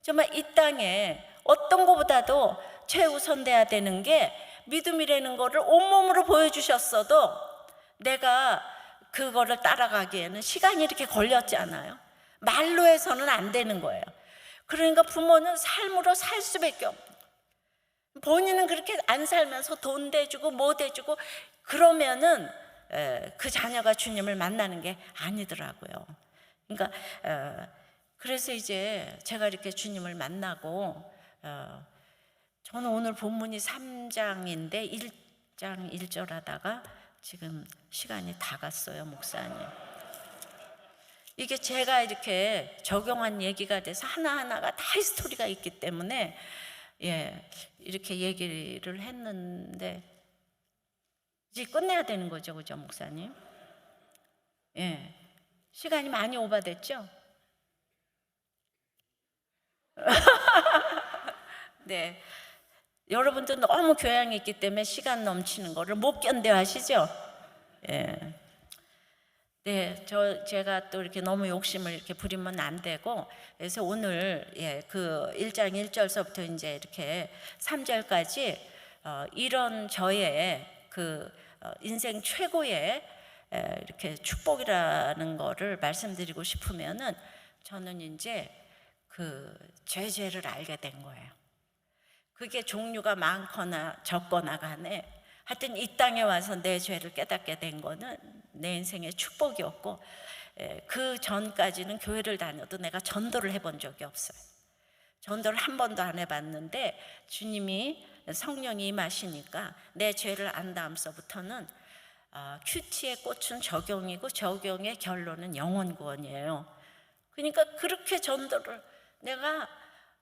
정말 이 땅에 어떤 것보다도 최우선돼야 되는 게 믿음이라는 거를 온몸으로 보여주셨어도 내가 그거를 따라가기에는 시간이 이렇게 걸렸지 않아요? 말로 해서는 안 되는 거예요. 그러니까 부모는 삶으로 살 수밖에 없는, 본인은 그렇게 안 살면서 돈 대주고 뭐 대주고 그러면은 그 자녀가 주님을 만나는 게 아니더라고요. 그러니까 그래서 이제 제가 이렇게 주님을 만나고, 저는 오늘 본문이 3장인데 1장 1절 하다가 지금 시간이 다 갔어요, 목사님. 이게 제가 이렇게 적용한 얘기가 돼서 하나하나가 다 스토리가 있기 때문에 이렇게 얘기를 했는데 이제 끝내야 되는 거죠, 그죠, 목사님? 시간이 많이 오바됐죠? 네, 여러분도 너무 교양이 있기 때문에 시간 넘치는 거를 못 견뎌하시죠? 제가 또 이렇게 너무 욕심을 이렇게 부리면 안 되고, 그래서 오늘 그 1장 1절서부터 이제 이렇게 3절까지 이런 저의 그 인생 최고의 이렇게 축복이라는 거를 말씀드리고 싶으면은, 저는 이제 그 죄를 알게 된 거예요. 그게 종류가 많거나 적거나 간에 하여튼 이 땅에 와서 내 죄를 깨닫게 된 거는 내 인생의 축복이었고, 그 전까지는 교회를 다녀도 내가 전도를 해본 적이 없어요. 전도를 한 번도 안 해봤는데 주님이 성령이 임하시니까 내 죄를 안 다음서부터는 큐티의 꽃은 적용이고 적용의 결론은 영혼 구원이에요. 그러니까 그렇게 전도를 내가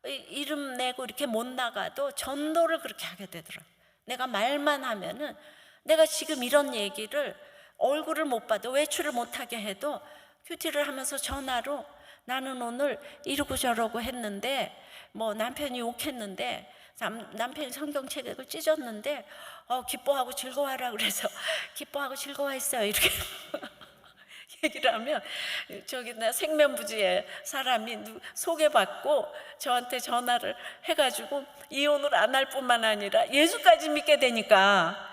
이름 내고 이렇게 못 나가도 전도를 그렇게 하게 되더라고요. 내가 말만 하면은, 내가 지금 이런 얘기를 얼굴을 못 봐도 외출을 못하게 해도 큐티를 하면서 전화로 나는 오늘 이러고 저러고 했는데, 뭐 남편이 욕했는데, 남편이 성경책을 찢었는데 기뻐하고 즐거워하라 그래서 기뻐하고 즐거워했어요, 이렇게 얘기를 하면, 저기 나 생면부지에 사람이 소개받고 저한테 전화를 해가지고 이혼을 안 할 뿐만 아니라 예수까지 믿게 되니까,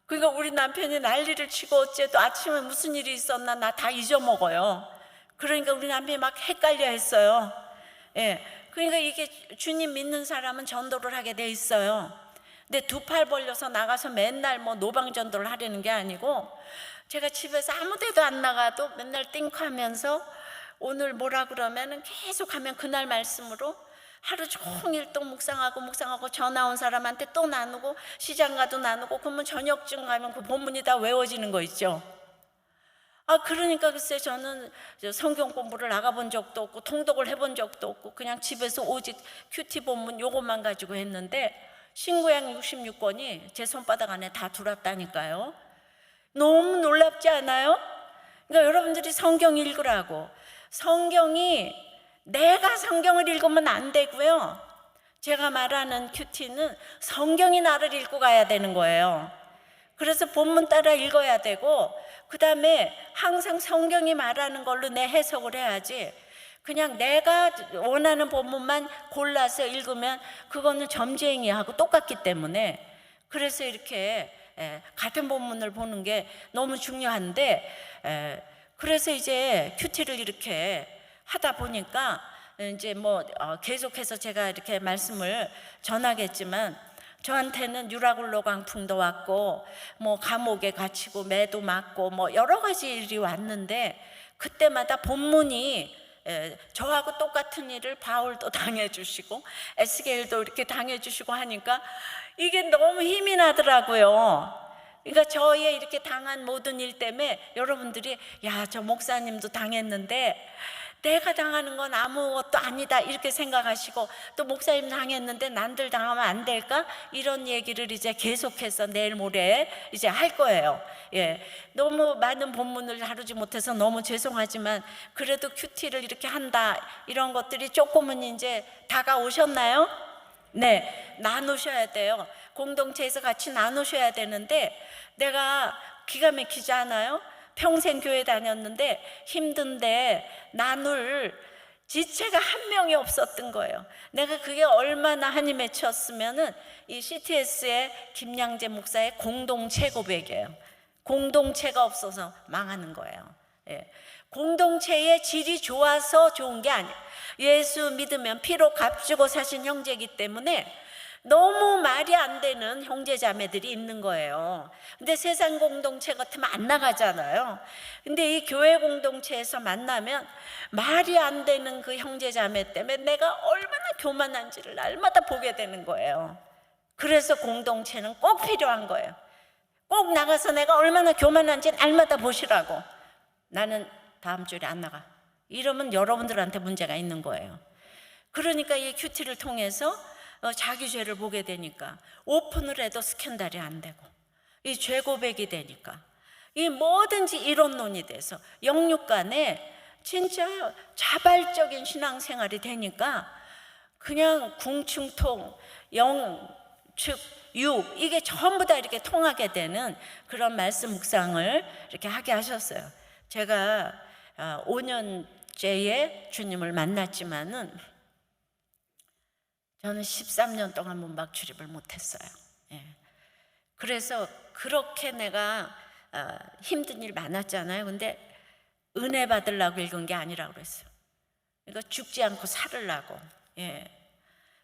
그러니까 우리 남편이 난리를 치고 어째도 아침에 무슨 일이 있었나 나 다 잊어먹어요. 그러니까 우리 남편이 막 헷갈려 했어요. 그러니까 이게 주님 믿는 사람은 전도를 하게 돼 있어요. 근데 두 팔 벌려서 나가서 맨날 뭐 노방전도를 하려는 게 아니고, 제가 집에서 아무 데도 안 나가도 맨날 띵크하면서 오늘 뭐라 그러면은 계속 하면 그날 말씀으로 하루 종일 또 묵상하고 전화 온 사람한테 또 나누고 시장 가도 나누고, 그러면 저녁쯤 가면 그 본문이 다 외워지는 거 있죠. 그러니까 글쎄 저는 성경 공부를 나가본 적도 없고 통독을 해본 적도 없고 그냥 집에서 오직 큐티 본문 요것만 가지고 했는데, 신구약 66권이 제 손바닥 안에 다 들어왔다니까요. 너무 놀랍지 않아요? 그러니까 여러분들이 성경 읽으라고. 성경이, 내가 성경을 읽으면 안 되고요, 제가 말하는 큐티는 성경이 나를 읽고 가야 되는 거예요. 그래서 본문 따라 읽어야 되고, 그 다음에 항상 성경이 말하는 걸로 내 해석을 해야지, 그냥 내가 원하는 본문만 골라서 읽으면 그거는 점쟁이하고 똑같기 때문에, 그래서 이렇게 같은 본문을 보는 게 너무 중요한데, 그래서 이제 큐티를 이렇게 하다 보니까 이제 뭐 계속해서 제가 이렇게 말씀을 전하겠지만, 저한테는 유라굴로 광풍도 왔고 뭐 감옥에 갇히고 매도 맞고 뭐 여러 가지 일이 왔는데, 그때마다 본문이 저하고 똑같은 일을 바울도 당해주시고 에스겔도 이렇게 당해주시고 하니까 이게 너무 힘이 나더라고요. 그러니까 저의 이렇게 당한 모든 일 때문에 여러분들이 야, 저 목사님도 당했는데 내가 당하는 건 아무것도 아니다 이렇게 생각하시고, 또 목사님 당했는데 난들 당하면 안 될까? 이런 얘기를 이제 계속해서 내일 모레 이제 할 거예요. 너무 많은 본문을 다루지 못해서 너무 죄송하지만, 그래도 큐티를 이렇게 한다 이런 것들이 조금은 이제 다가오셨나요? 네, 나누셔야 돼요. 공동체에서 같이 나누셔야 되는데, 내가 기가 막히지 않아요? 평생 교회 다녔는데 힘든데 나눌 지체가 한 명이 없었던 거예요. 내가 그게 얼마나 한이 맺혔으면은 이 CTS의 김양재 목사의 공동체 고백이에요. 공동체가 없어서 망하는 거예요. 예. 공동체의 질이 좋아서 좋은 게 아니에요. 예수 믿으면 피로 값주고 사신 형제이기 때문에 너무 말이 안 되는 형제 자매들이 있는 거예요. 근데 세상 공동체 같으면 안 나가잖아요. 근데 이 교회 공동체에서 만나면 말이 안 되는 그 형제 자매 때문에 내가 얼마나 교만한지를 날마다 보게 되는 거예요. 그래서 공동체는 꼭 필요한 거예요. 꼭 나가서 내가 얼마나 교만한지 날마다 보시라고. 나는 다음 주에 안 나가. 이러면 여러분들한테 문제가 있는 거예요. 그러니까 이 큐티를 통해서 자기 죄를 보게 되니까 오픈을 해도 스캔들이 안 되고, 이 죄 고백이 되니까 이 뭐든지 이론론이 돼서 영육 간에 진짜 자발적인 신앙생활이 되니까 그냥 궁충통, 영축, 육 이게 전부 다 이렇게 통하게 되는 그런 말씀 묵상을 이렇게 하게 하셨어요. 제가 5년째에 주님을 만났지만은 저는 13년 동안 문박 출입을 못했어요. 예. 그래서 그렇게 내가 힘든 일 많았잖아요. 근데 은혜 받으려고 읽은 게 아니라고 그랬어요. 그러니까 죽지 않고 살으려고. 예.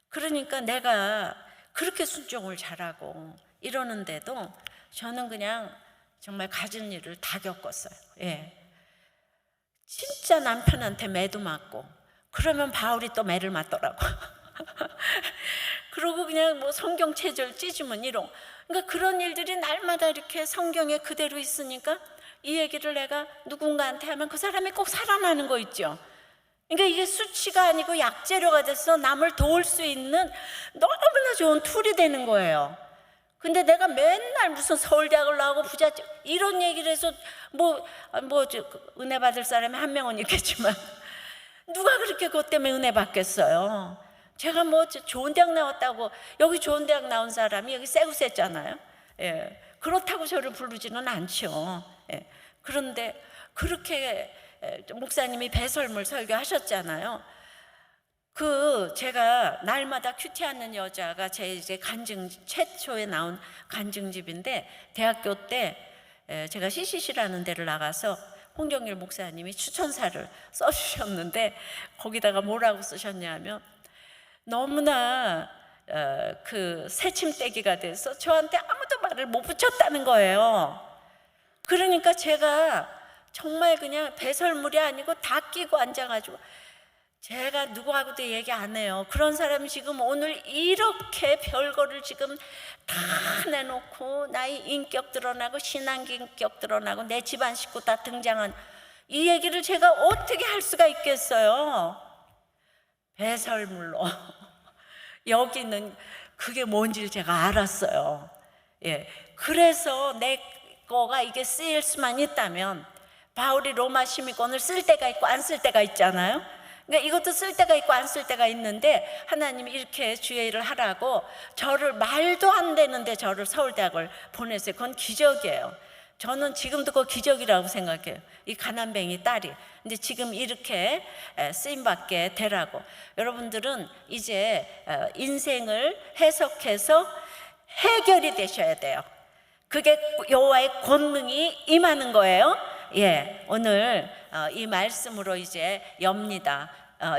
그러니까 내가 그렇게 순종을 잘하고 이러는데도 저는 그냥 정말 가진 일을 다 겪었어요. 예. 진짜 남편한테 매도 맞고, 그러면 바울이 또 매를 맞더라고. 그러고 그냥 뭐 성경 체절 찢으면 이런, 그러니까 그런 일들이 날마다 이렇게 성경에 그대로 있으니까 이 얘기를 내가 누군가한테 하면 그 사람이 꼭 살아나는 거 있죠. 그러니까 이게 수치가 아니고 약재료가 돼서 남을 도울 수 있는 너무나 좋은 툴이 되는 거예요. 근데 내가 맨날 무슨 서울대학을 나오고 부잣집 이런 얘기를 해서 은혜 받을 사람이 한 명은 있겠지만 누가 그렇게 그것 때문에 은혜 받겠어요? 제가 뭐 좋은 대학 나왔다고, 여기 좋은 대학 나온 사람이 여기 쎄구쎄잖아요. 예. 그렇다고 저를 부르지는 않죠. 예. 그런데 그렇게 목사님이 배설물 설교하셨잖아요. 제가 날마다 큐티하는 여자가 제 이제 최초에 나온 간증집인데, 대학교 때 제가 CCC라는 데를 나가서 홍정일 목사님이 추천사를 써주셨는데 거기다가 뭐라고 쓰셨냐면 너무나 그 새침대기가 돼서 저한테 아무도 말을 못 붙였다는 거예요. 그러니까 제가 정말 그냥 배설물이 아니고 다 끼고 앉아가지고, 제가 누구하고도 얘기 안 해요. 그런 사람이 지금 오늘 이렇게 별거를 지금 다 내놓고 나의 인격 드러나고 신앙 인격 드러나고 내 집안 식구 다 등장한 이 얘기를 제가 어떻게 할 수가 있겠어요? 배설물로 여기는 그게 뭔지를 제가 알았어요. 예, 그래서 내 거가 이게 쓰일 수만 있다면, 바울이 로마 시민권을 쓸 때가 있고 안 쓸 때가 있잖아요. 그러니까 이것도 쓸 때가 있고 안 쓸 때가 있는데 하나님이 이렇게 주의 일을 하라고 저를, 말도 안 되는데 저를 서울대학을 보냈어요. 그건 기적이에요. 저는 지금도 그거 기적이라고 생각해요. 이 가난뱅이 딸이. 근데 지금 이렇게 쓰임받게 되라고. 여러분들은 이제 인생을 해석해서 해결이 되셔야 돼요. 그게 여호와의 권능이 임하는 거예요. 예, 오늘 이 말씀으로 이제 엽니다.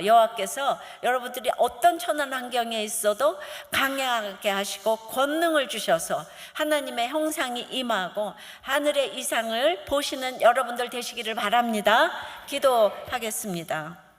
여호와께서 여러분들이 어떤 천한 환경에 있어도 강하게 하시고 권능을 주셔서 하나님의 형상이 임하고 하늘의 이상을 보시는 여러분들 되시기를 바랍니다. 기도하겠습니다.